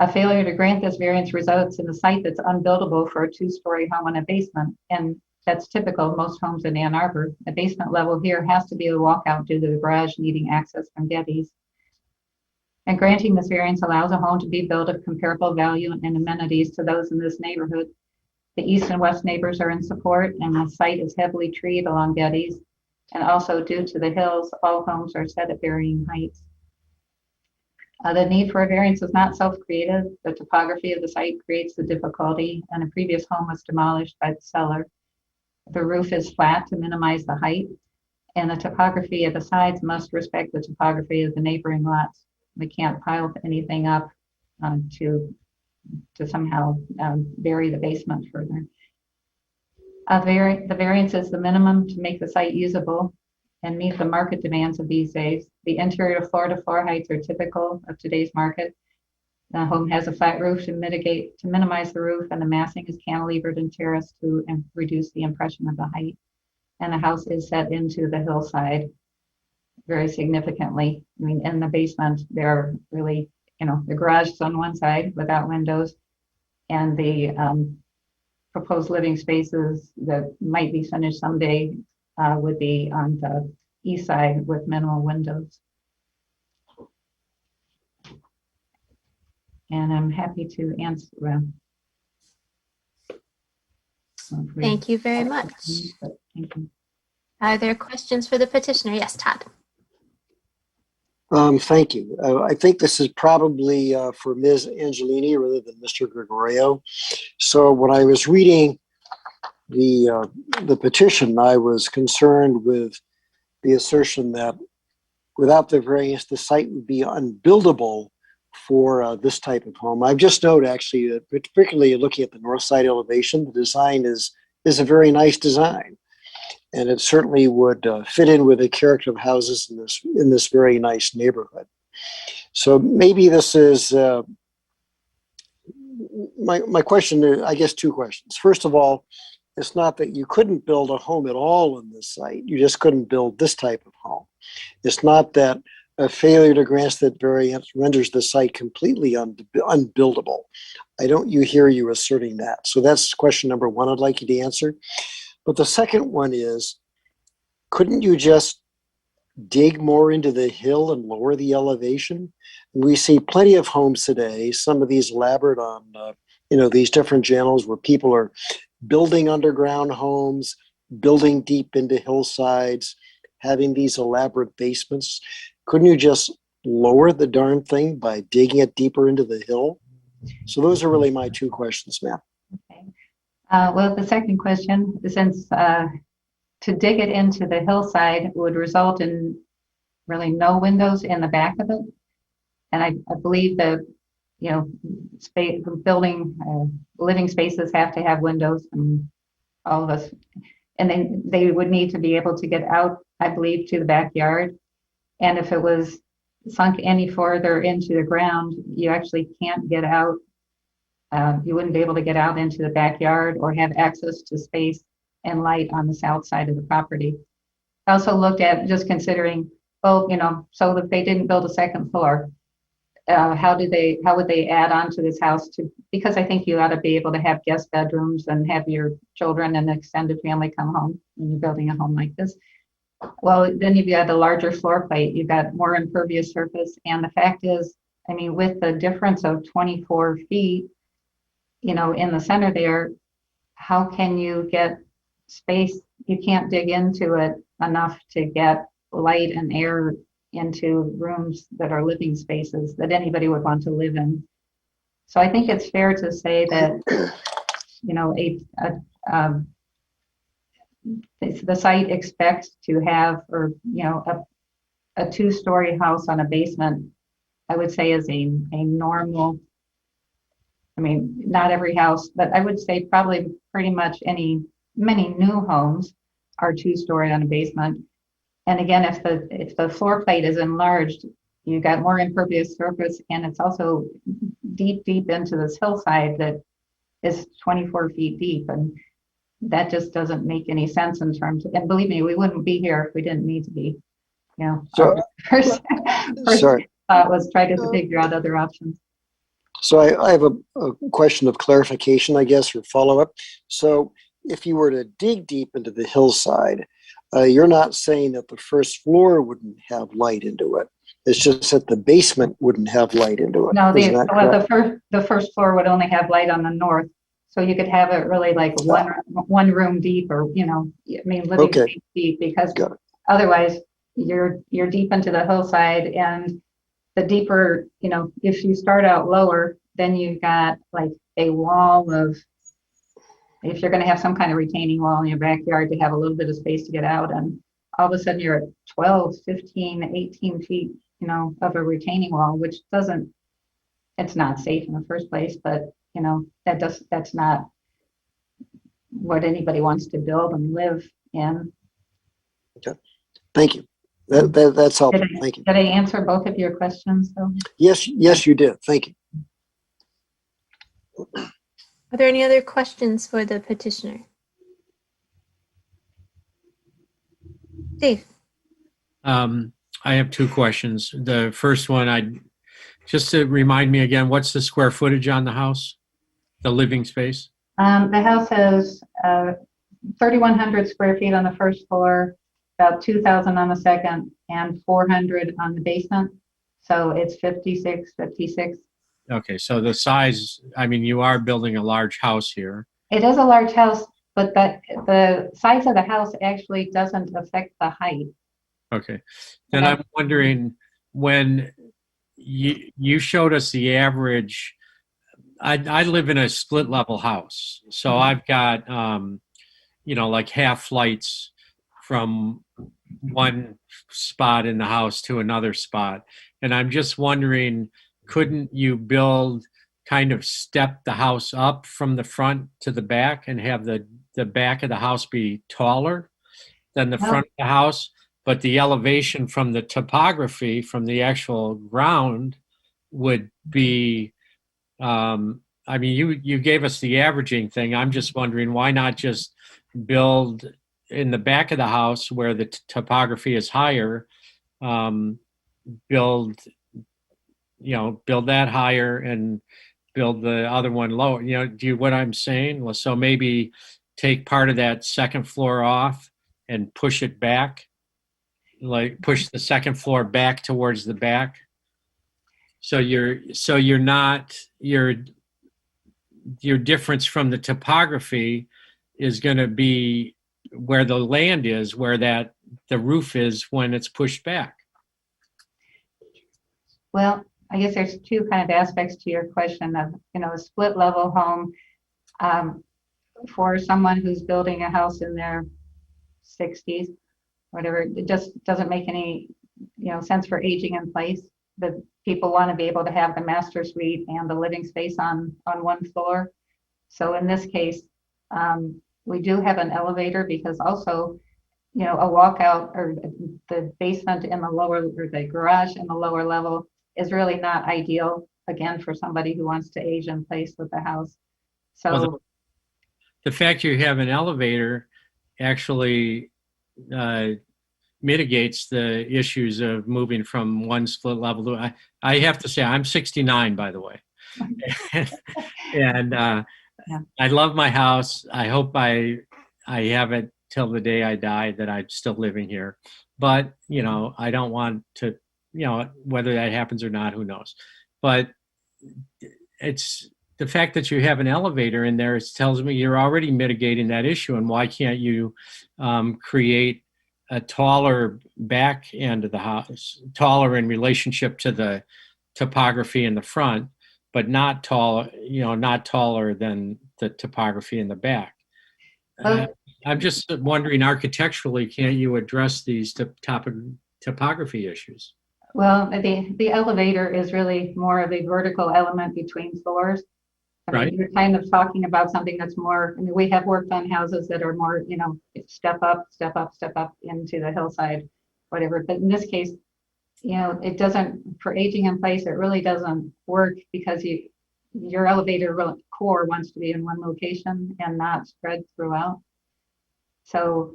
A failure to grant this variance results in a site that's unbuildable for a 2-story home and a basement, and that's typical of most homes in Ann Arbor. The basement level here has to be a walkout due to the garage needing access from Getty's. And granting this variance allows a home to be built of comparable value and amenities to those in this neighborhood. The east and west neighbors are in support, and the site is heavily treed along Getty's. And also due to the hills, all homes are set at varying heights. The need for a variance is not self-created. The topography of the site creates the difficulty, and a previous home was demolished by the seller. The roof is flat to minimize the height, and the topography of the sides must respect the topography of the neighboring lots. We can't pile anything up to somehow bury the basement further. The variance is the minimum to make the site usable and meet the market demands of these days. The interior floor-to-floor heights are typical of today's market. The home has a flat roof to minimize the roof, and the massing is cantilevered and terraced to reduce the impression of the height. And the house is set into the hillside very significantly. I mean, in the basement, there are really, the garage is on one side without windows, and the proposed living spaces that might be finished someday would be on the east side with minimal windows. And I'm happy to answer them. Thank you very much. Thank you. Are there questions for the petitioner? Yes, Todd. Thank you. I think this is probably for Ms. Angelini rather than Mr. Gregorio. So when I was reading the petition, I was concerned with the assertion that without the variance, the site would be unbuildable for this type of home. I've just noted actually that particularly looking at the north side elevation, the design is a very nice design. And it certainly would fit in with the character of houses in this very nice neighborhood. So maybe this is my question. I guess two questions. First of all, it's not that you couldn't build a home at all on this site. You just couldn't build this type of home. It's not that a failure to grant that variance renders the site completely unbuildable. I don't hear you asserting that. So that's question number one I'd like you to answer. But the second one is, couldn't you just dig more into the hill and lower the elevation? We see plenty of homes today, some of these elaborate on, these different channels where people are building underground homes, building deep into hillsides, having these elaborate basements. Couldn't you just lower the darn thing by digging it deeper into the hill? So those are really my two questions, ma'am. Okay. Well, the second question, since to dig it into the hillside would result in really no windows in the back of it. And I believe that, living spaces have to have windows, and all of us, and then they would need to be able to get out, I believe, to the backyard. And if it was sunk any further into the ground, you actually can't get out. You wouldn't be able to get out into the backyard or have access to space and light on the south side of the property. I also looked at just considering, so if they didn't build a second floor, how would they add on to this house because I think you ought to be able to have guest bedrooms and have your children and extended family come home when you're building a home like this. Well, then you've got a larger floor plate, you've got more impervious surface. And the fact is, with the difference of 24 feet, in the center there, how can you get space? You can't dig into it enough to get light and air into rooms that are living spaces that anybody would want to live in. So I think it's fair to say that, the site expects to have, a two-story house on a basement, I would say is a normal, not every house, but I would say probably pretty much many new homes are two-story on a basement. And again, if the floor plate is enlarged, you got more impervious surface, and it's also deep into this hillside that is 24 feet deep, and that just doesn't make any sense in terms of, and believe me, we wouldn't be here if we didn't need to be. So, first sorry. thought was try to figure out other options. So I have a question of clarification, I guess, or follow-up. So if you were to dig deep into the hillside, you're not saying that the first floor wouldn't have light into it. It's just that the basement wouldn't have light into it. No, the first floor would only have light on the north. So you could have it really like one room deep, or living space deep, because otherwise you're deep into the hillside, and the deeper, if you start out lower, then you've got like a wall of, if you're going to have some kind of retaining wall in your backyard to have a little bit of space to get out, and all of a sudden you're at 12, 15, 18 feet, of a retaining wall, which it's not safe in the first place, but that's not what anybody wants to build and live in. Okay. Thank you. That's helpful. Thank you. Did I answer both of your questions though? Yes, you did. Thank you. Are there any other questions for the petitioner? Dave? I have two questions. The first one, just to remind me again, what's the square footage on the house? The living space? The house has 3,100 square feet on the first floor, about 2,000 on the second, and 400 on the basement. So it's 56. Okay, so the size, I mean, you are building a large house here. It is a large house, but the size of the house actually doesn't affect the height. Okay. Then I'm wondering, when you showed us the average, I live in a split level house. So I've got, like half flights from one spot in the house to another spot. And I'm just wondering, couldn't you build, kind of step the house up from the front to the back and have the back of the house be taller than the front of the house? But the elevation from the topography, from the actual ground, would be, you gave us the averaging thing. I'm just wondering, why not just build in the back of the house where the topography is higher, build that higher and build the other one lower. Do you what I'm saying? Well, so maybe take part of that second floor off and push it back, like push the second floor back towards the back. So your difference from the topography is going to be where the land is, where the roof is when it's pushed back. Well, I guess there's two kind of aspects to your question of, a split level home. For someone who's building a house in their 60s, whatever, it just doesn't make any, sense for aging in place. The people want to be able to have the master suite and the living space on one floor. So in this case, we do have an elevator because also, a walkout or the basement in the lower, or the garage in the lower level is really not ideal, again, for somebody who wants to age in place with the house. So well, the fact you have an elevator actually mitigates the issues of moving from one split level to, I have to say, I'm 69, by the way. And I love my house. I hope I have it till the day I die, that I'm still living here. But, I don't want to, whether that happens or not, who knows. But it's the fact that you have an elevator in there, it tells me you're already mitigating that issue. And why can't you create a taller back end of the house, taller in relationship to the topography in the front, but not taller than the topography in the back? I'm just wondering, architecturally, can't you address these topography issues? well, the elevator is really more of a vertical element between floors. Right. You're kind of talking about something that's more, we have worked on houses that are more, step up into the hillside, whatever. But in this case, it doesn't, for aging in place, it really doesn't work because your elevator core wants to be in one location and not spread throughout. So,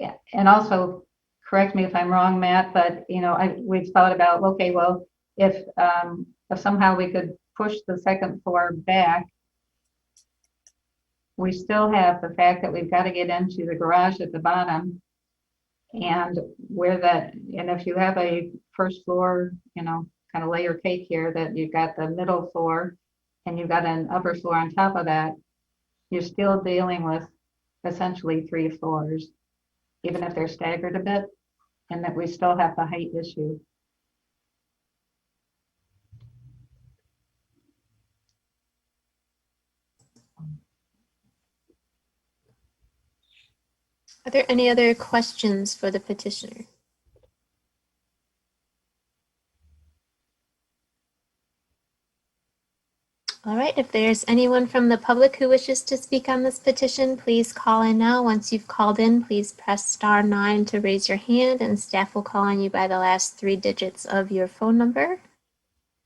yeah, and also, correct me if I'm wrong, Matt, but we've thought about, okay, well, if somehow we could push the second floor back, we still have the fact that we've got to get into the garage at the bottom, and and if you have a first floor, kind of layer cake here, that you've got the middle floor and you've got an upper floor on top of that, you're still dealing with essentially 3 floors, even if they're staggered a bit, and that we still have the height issue. Are there any other questions for the petitioner? All right, if there's anyone from the public who wishes to speak on this petition, please call in now. Once you've called in, please press *9 to raise your hand, and staff will call on you by the last 3 digits of your phone number.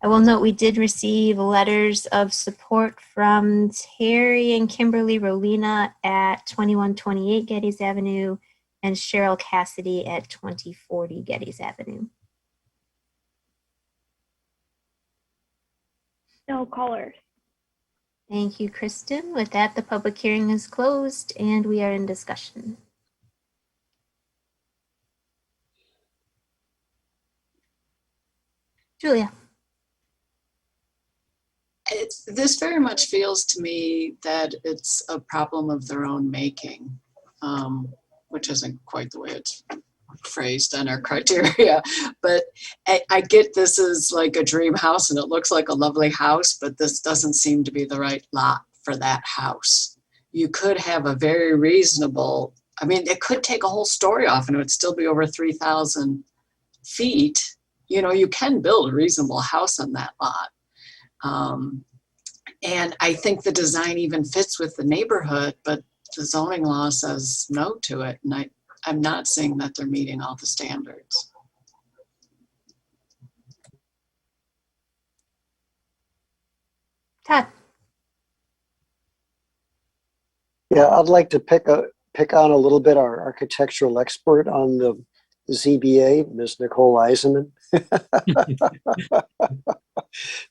I will note we did receive letters of support from Terry and Kimberly Rolina at 2128 Geddes Avenue and Cheryl Cassidy at 2040 Geddes Avenue. No callers. Thank you, Kristen. With that, the public hearing is closed and we are in discussion. Julia. This very much feels to me that it's a problem of their own making, which isn't quite the way it's phrased on our criteria. But I get this is like a dream house and it looks like a lovely house, but this doesn't seem to be the right lot for that house. You could have a very reasonable, I mean, it could take a whole story off and it would still be over 3,000 feet. You know, you can build a reasonable house on that lot. And I think the design even fits with the neighborhood, but the zoning law says no to it. And I'm not seeing that they're meeting all the standards. Todd. Yeah, I'd like to pick on a little bit our architectural expert on the ZBA, Ms. Nicole Eisenman.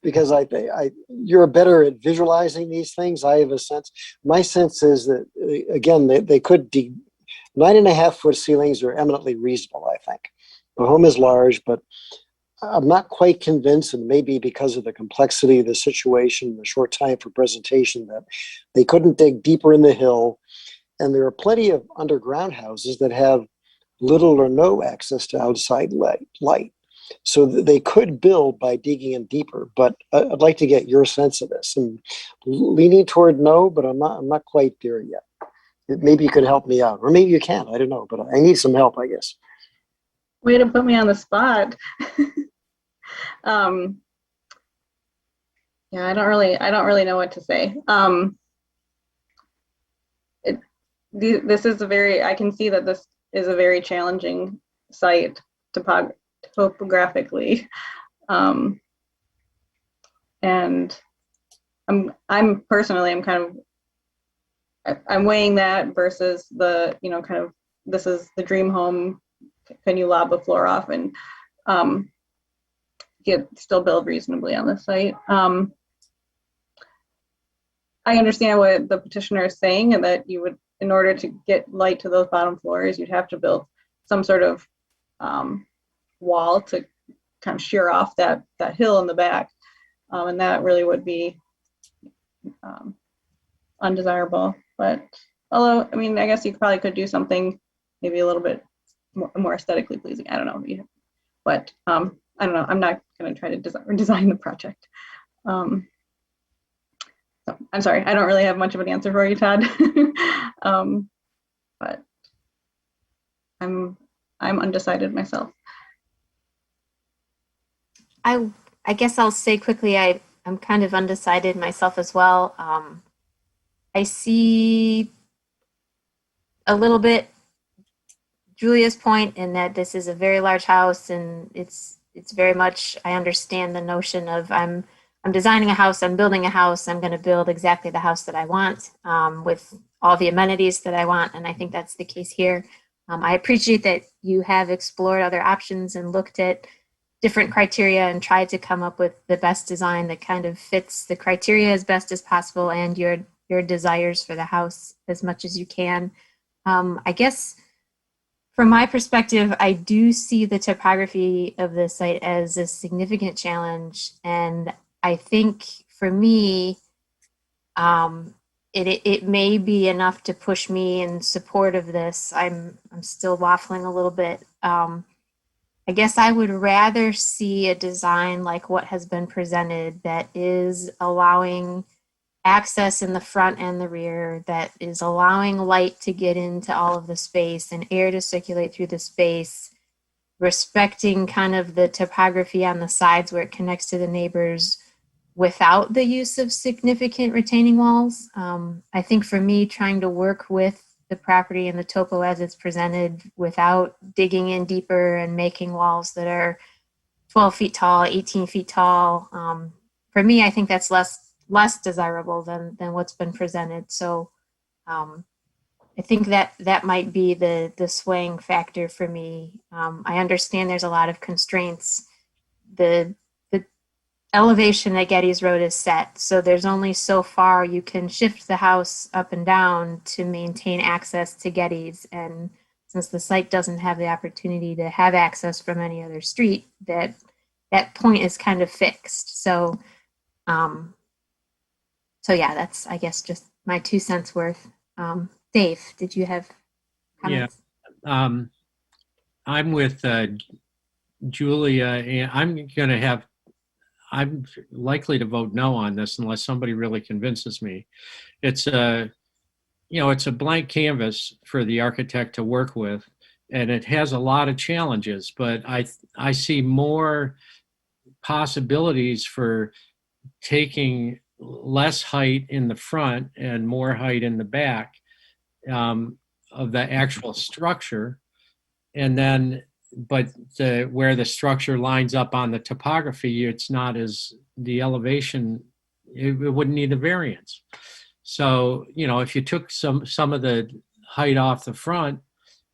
Because you're better at visualizing these things. I have a sense. My sense is that, again, they could 9.5-foot ceilings are eminently reasonable, I think. The home is large, but I'm not quite convinced, and maybe because of the complexity of the situation, the short time for presentation, that they couldn't dig deeper in the hill. And there are plenty of underground houses that have little or no access to outside light. So they could build by digging in deeper, but I'd like to get your sense of this. I'm leaning toward no, but I'm not quite there yet. Maybe you could help me out, or maybe you can't. I don't know, but I need some help, I guess. Way to put me on the spot. Yeah, I don't really know what to say. This is I can see that this is a very challenging site topographically, and I'm weighing that versus the kind of this is the dream home. Can you lob the floor off and still build reasonably on the site? I understand what the petitioner is saying, and that you would, in order to get light to those bottom floors, you'd have to build some sort of wall to kind of shear off that hill in the back, and that really would be undesirable. But although, I mean, I guess you probably could do something maybe a little bit more aesthetically pleasing. I don't know, but I don't know. I'm not going to try to design the project. So I'm sorry, I don't really have much of an answer for you, Todd. But I'm undecided myself. I guess I'll say quickly, I'm kind of undecided myself as well. I see a little bit Julia's point in that this is a very large house, and it's very much, I understand the notion of I'm designing a house, I'm building a house, I'm going to build exactly the house that I want, with all the amenities that I want, and I think that's the case here. I appreciate that you have explored other options and looked at different criteria and tried to come up with the best design that kind of fits the criteria as best as possible and your desires for the house as much as you can. I guess from my perspective, I do see the topography of the site as a significant challenge, and I think for me, it may be enough to push me in support of this. I'm still waffling a little bit. I guess I would rather see a design like what has been presented that is allowing access in the front and the rear, that is allowing light to get into all of the space and air to circulate through the space, respecting kind of the topography on the sides where it connects to the neighbors without the use of significant retaining walls. I think for me, trying to work with the property and the topo as it's presented without digging in deeper and making walls that are 12 feet tall, 18 feet tall. For me, I think that's less desirable than what's been presented. So I think that might be the swaying factor for me. I understand there's a lot of constraints. The elevation at Getty's Road is set, so there's only so far you can shift the house up and down to maintain access to Getty's. And since the site doesn't have the opportunity to have access from any other street, that point is kind of fixed. So, yeah, that's, I guess, just my 2 cents worth. Dave, did you have comments? Yeah. I'm with Julia, and I'm likely to vote no on this unless somebody really convinces me. It's a blank canvas for the architect to work with, and it has a lot of challenges, but I see more possibilities for taking less height in the front and more height in the back of the actual structure. And then, but where the structure lines up on the topography, it's not as the elevation, it wouldn't need a variance. So, if you took some of the height off the front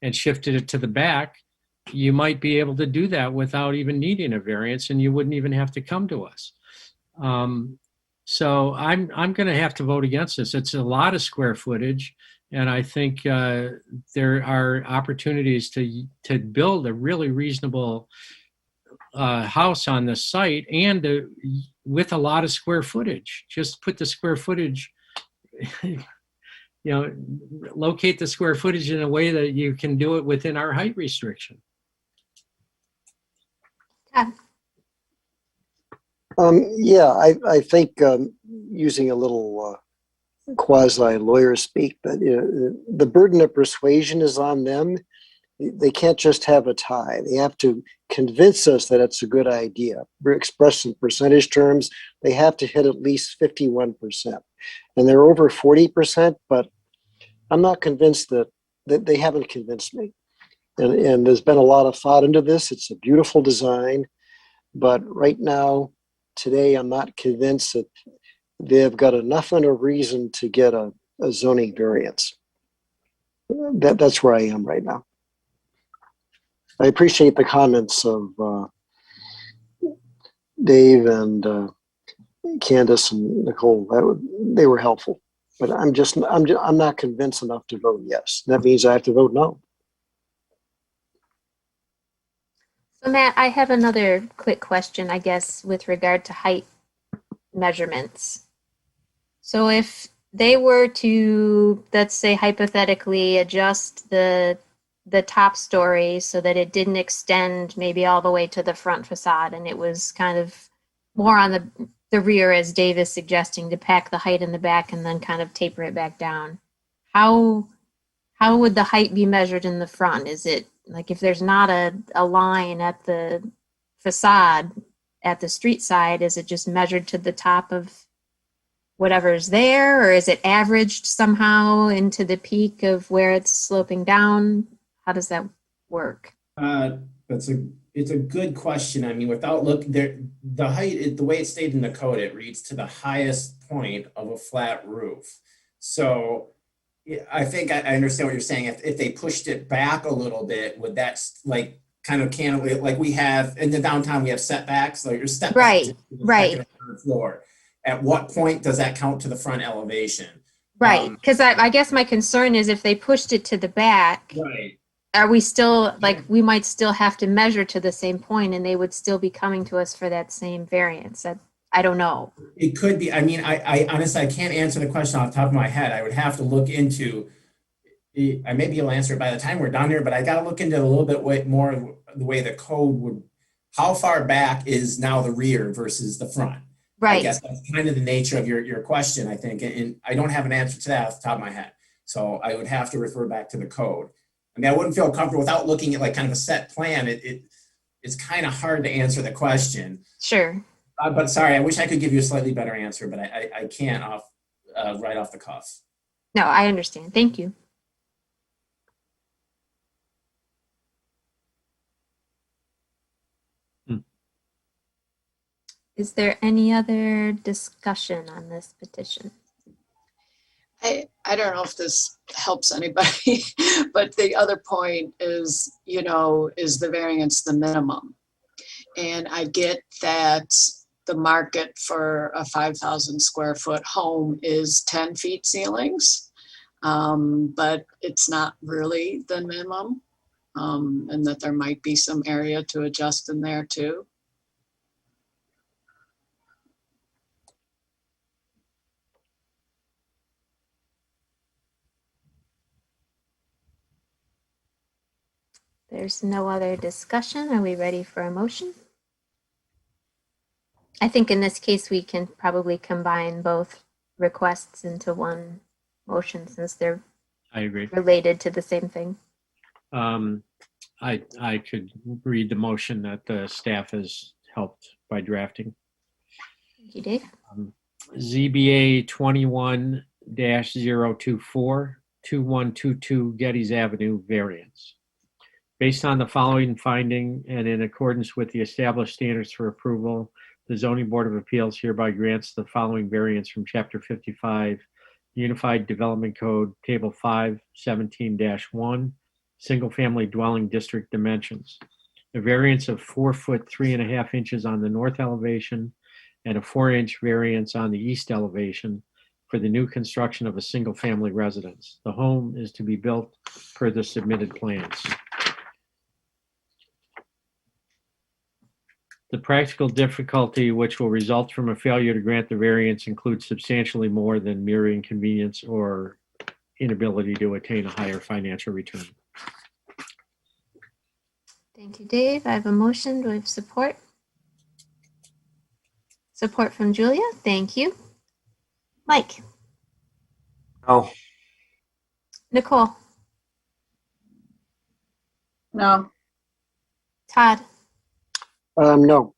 and shifted it to the back, you might be able to do that without even needing a variance, and you wouldn't even have to come to us. So I'm going to have to vote against this. It's a lot of square footage, and I think there are opportunities to build a really reasonable house on this site, and with a lot of square footage. Just put the square footage, locate the square footage in a way that you can do it within our height restriction. Yeah, I think using a little quasi lawyer speak, but the burden of persuasion is on them. They can't just have a tie. They have to convince us that it's a good idea. Expressed in percentage terms, they have to hit at least 51%. And they're over 40%, but I'm not convinced that they haven't convinced me. And there's been a lot of thought into this. It's a beautiful design, but right now, today, I'm not convinced that they've got enough of a reason to get a zoning variance. That's where I am right now. I appreciate the comments of Dave and Candace and Nicole. They were helpful, but I'm not convinced enough to vote yes. That means I have to vote no. So Matt, I have another quick question, I guess, with regard to height measurements. So if they were to, let's say hypothetically, adjust the top story so that it didn't extend maybe all the way to the front facade, and it was kind of more on the rear, as Dave is suggesting, to pack the height in the back and then kind of taper it back down, how would the height be measured in the front? Is it like, if there's not a line at the facade at the street side, is it just measured to the top of whatever's there, or is it averaged somehow into the peak of where it's sloping down? How does that work? It's a good question. I mean, without looking there, the height, the way it's stated in the code, it reads to the highest point of a flat roof. So I think I understand what you're saying. If they pushed it back a little bit, would that like kind of cantilever, like we have in the downtown, we have setbacks, like your step back to the second or third floor. At what point does that count to the front elevation? Right, because I guess my concern is if they pushed it to the back, right, are we still, like, we might still have to measure to the same point and they would still be coming to us for that same variance. I don't know. It could be. I mean, I honestly, I can't answer the question off the top of my head. I would have to look into, I may be able to answer it by the time we're down here, but I got to look into it a little bit more the way the code would, how far back is now the rear versus the front? Right. I guess that's kind of the nature of your question, I think. And I don't have an answer to that off the top of my head. So I would have to refer back to the code. I mean, I wouldn't feel comfortable without looking at like kind of a set plan. It's kind of hard to answer the question. Sure. But sorry, I wish I could give you a slightly better answer, but I can't right off the cuff. No, I understand. Thank you. Is there any other discussion on this petition? I don't know if this helps anybody, but the other point is, is the variance the minimum? And I get that the market for a 5,000 square foot home is 10 feet ceilings, but it's not really the minimum, and that there might be some area to adjust in there too. There's no other discussion. Are we ready for a motion? I think in this case, we can probably combine both requests into one motion since they're I agree. related to the same thing. I could read the motion that the staff has helped by drafting. Thank you, Dave. ZBA 21-024, 2122 Gettys Avenue variance. Based on the following finding and in accordance with the established standards for approval, the Zoning Board of Appeals hereby grants the following variance from Chapter 55, Unified Development Code, Table 5, 17-1, Single Family Dwelling District Dimensions. A variance of 4 foot 3.5 inches on the north elevation and a 4-inch variance on the east elevation for the new construction of a single-family residence. The home is to be built per the submitted plans. The practical difficulty which will result from a failure to grant the variance includes substantially more than mere inconvenience or inability to attain a higher financial return. Thank you, Dave. I have a motion. Do I have support? Support from Julia. Thank you. Mike. No. Nicole. No. Todd. No.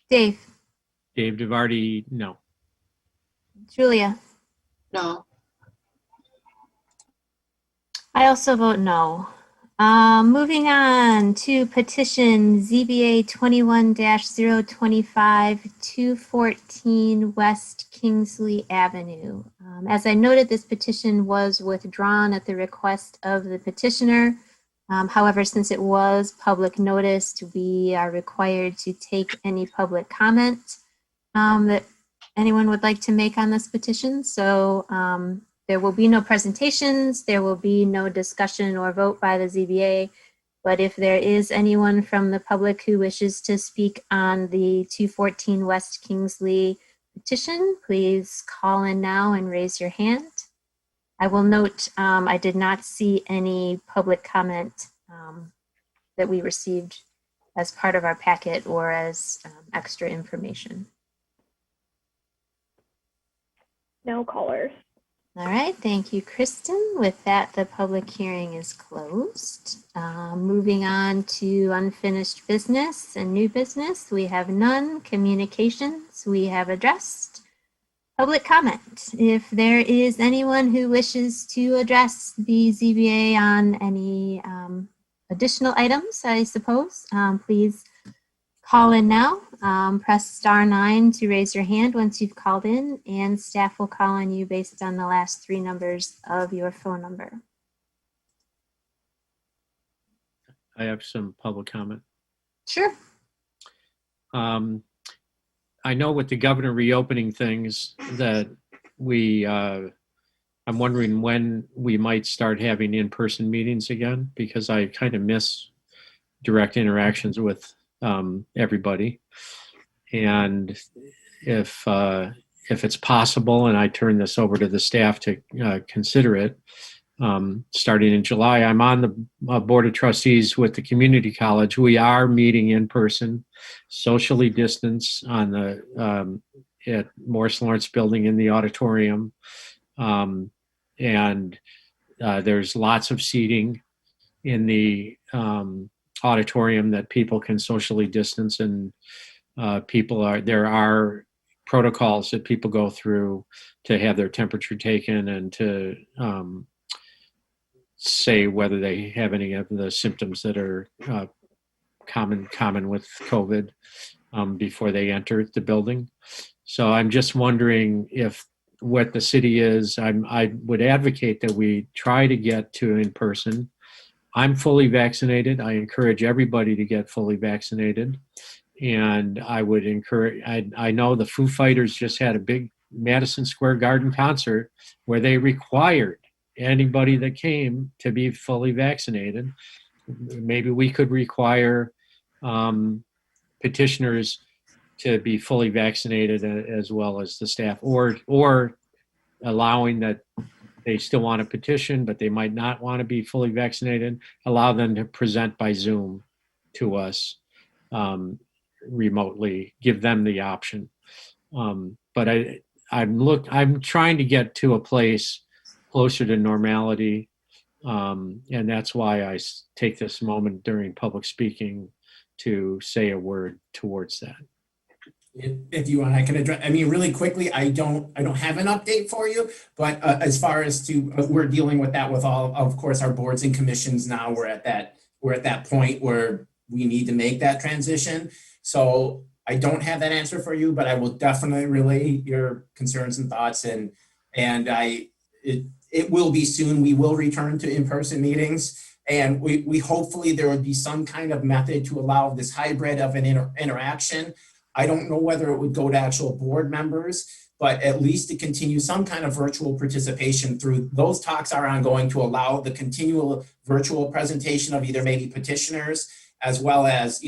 Dave. Dave DeVarty, no. Julia. No. I also vote no. Moving on to petition ZBA 21-025, 214 West Kingsley Avenue. As I noted, this petition was withdrawn at the request of the petitioner. However, since it was public noticed, we are required to take any public comment that anyone would like to make on this petition. So there will be no presentations, there will be no discussion or vote by the ZBA, but if there is anyone from the public who wishes to speak on the 214 West Kingsley petition, please call in now and raise your hand. I will note I did not see any public comment that we received as part of our packet or as extra information. No callers. All right, thank you, Kristen. With that, the public hearing is closed. Moving on to unfinished business and new business, we have none. Communications, we have addressed. Public comment. If there is anyone who wishes to address the ZBA on any additional items, I suppose, please call in now. Press *9 to raise your hand once you've called in, and staff will call on you based on the last 3 numbers of your phone number. I have some public comment. Sure. I know with the governor reopening things that I'm wondering when we might start having in-person meetings again, because I kind of miss direct interactions with everybody. And if it's possible, and I turn this over to the staff to consider it, starting in July, I'm on the board of trustees with the community college. We are meeting in person, socially distanced on the at Morris Lawrence building in the auditorium. And there's lots of seating in the auditorium that people can socially distance, and there are protocols that people go through to have their temperature taken and to say whether they have any of the symptoms that are common with COVID. before they enter the building. So I'm just wondering if what the city is, I would advocate that we try to get to in person. I'm fully vaccinated. I encourage everybody to get fully vaccinated. And I would encourage, I know the Foo Fighters just had a big Madison Square Garden concert where they required anybody that came to be fully vaccinated. Maybe we could require petitioners to be fully vaccinated as well as the staff, or allowing that they still want to petition, but they might not want to be fully vaccinated, allow them to present by Zoom to us remotely, give them the option. But I'm trying to get to a place closer to normality. And that's why I take this moment during public speaking to say a word towards that. If you want, I can address. I mean, really quickly, I don't have an update for you, but as far as to we're dealing with that with all, of course, our boards and commissions now. We're at that point where we need to make that transition. So I don't have that answer for you, but I will definitely relay your concerns and thoughts, and it will be soon. We will return to in-person meetings. And we hopefully there would be some kind of method to allow this hybrid of an interaction. I don't know whether it would go to actual board members, but at least to continue some kind of virtual participation through those talks are ongoing to allow the continual virtual presentation of either maybe petitioners as well as,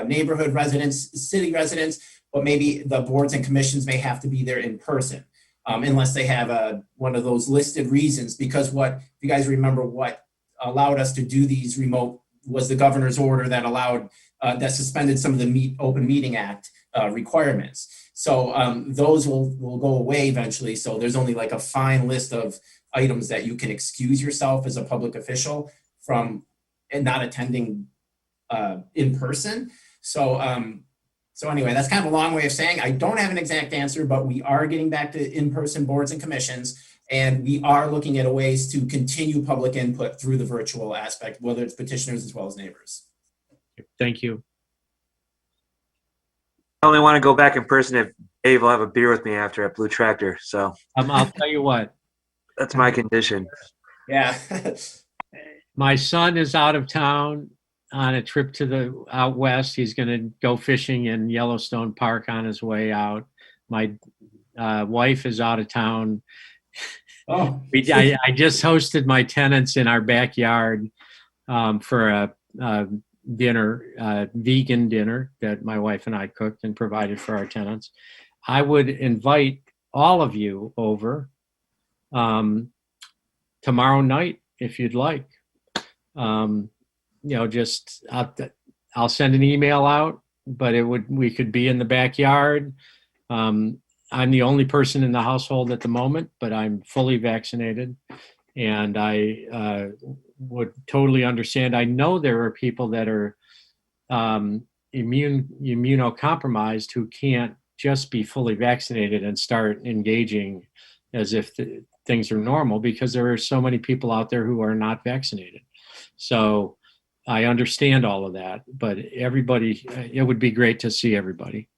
neighborhood residents, city residents, but maybe the boards and commissions may have to be there in person unless they have one of those listed reasons. Because if you guys remember what allowed us to do these remote was the governor's order that allowed that suspended some of the Open Meeting Act requirements. So those will go away eventually. So there's only like a fine list of items that you can excuse yourself as a public official from and not attending in person. So anyway, that's kind of a long way of saying I don't have an exact answer, but we are getting back to in-person boards and commissions. And we are looking at ways to continue public input through the virtual aspect, whether it's petitioners as well as neighbors. Thank you. I only want to go back in person if Dave will have a beer with me after at Blue Tractor. So I'll tell you what. That's my condition. Yeah. My son is out of town on a trip to out west. He's going to go fishing in Yellowstone Park on his way out. My wife is out of town. Oh. I just hosted my tenants in our backyard for a dinner, vegan dinner that my wife and I cooked and provided for our tenants. I would invite all of you over tomorrow night if you'd like. Just I'll send an email out, but we could be in the backyard. I'm the only person in the household at the moment, but I'm fully vaccinated, and I would totally understand. I know there are people that are immunocompromised who can't just be fully vaccinated and start engaging as if things are normal, because there are so many people out there who are not vaccinated. So I understand all of that, but everybody, it would be great to see everybody,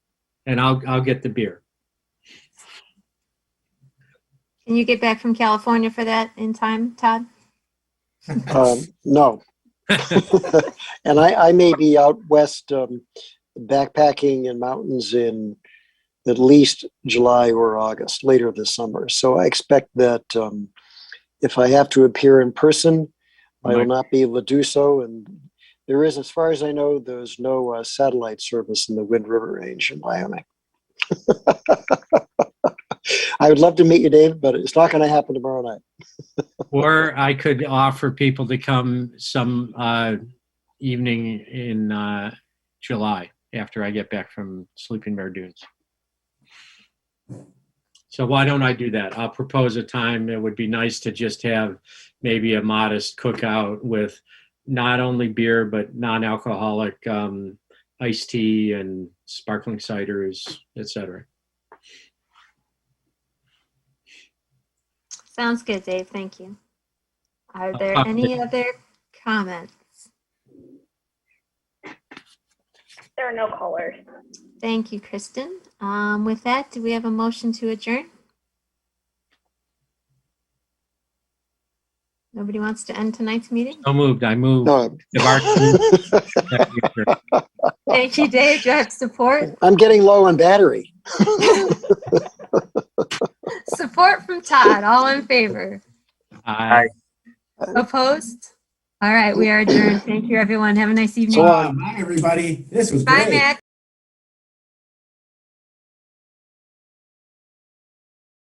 and I'll get the beer. Can you get back from California for that in time, Todd? No. And I may be out west backpacking in mountains in at least July or August, later this summer. So I expect that if I have to appear in person, I will not be able to do so. And there is, as far as I know, there's no satellite service in the Wind River Range in Wyoming. I would love to meet you, Dave, but it's not going to happen tomorrow night. Or I could offer people to come some evening in July after I get back from Sleeping Bear Dunes. So why don't I do that? I'll propose a time. It would be nice to just have maybe a modest cookout with not only beer, but non-alcoholic iced tea and sparkling ciders, etc. Sounds good, Dave. Thank you. Are there any other comments? There are no callers. Thank you, Kristen. With that, do we have a motion to adjourn? Nobody wants to end tonight's meeting? So moved. I moved. No. Thank you, Dave. Do I have support? I'm getting low on battery. Support from Todd. All in favor? Aye. Opposed? All right, we are adjourned. Thank you, everyone. Have a nice evening. So long. Bye, everybody. This was Bye, great. Matt.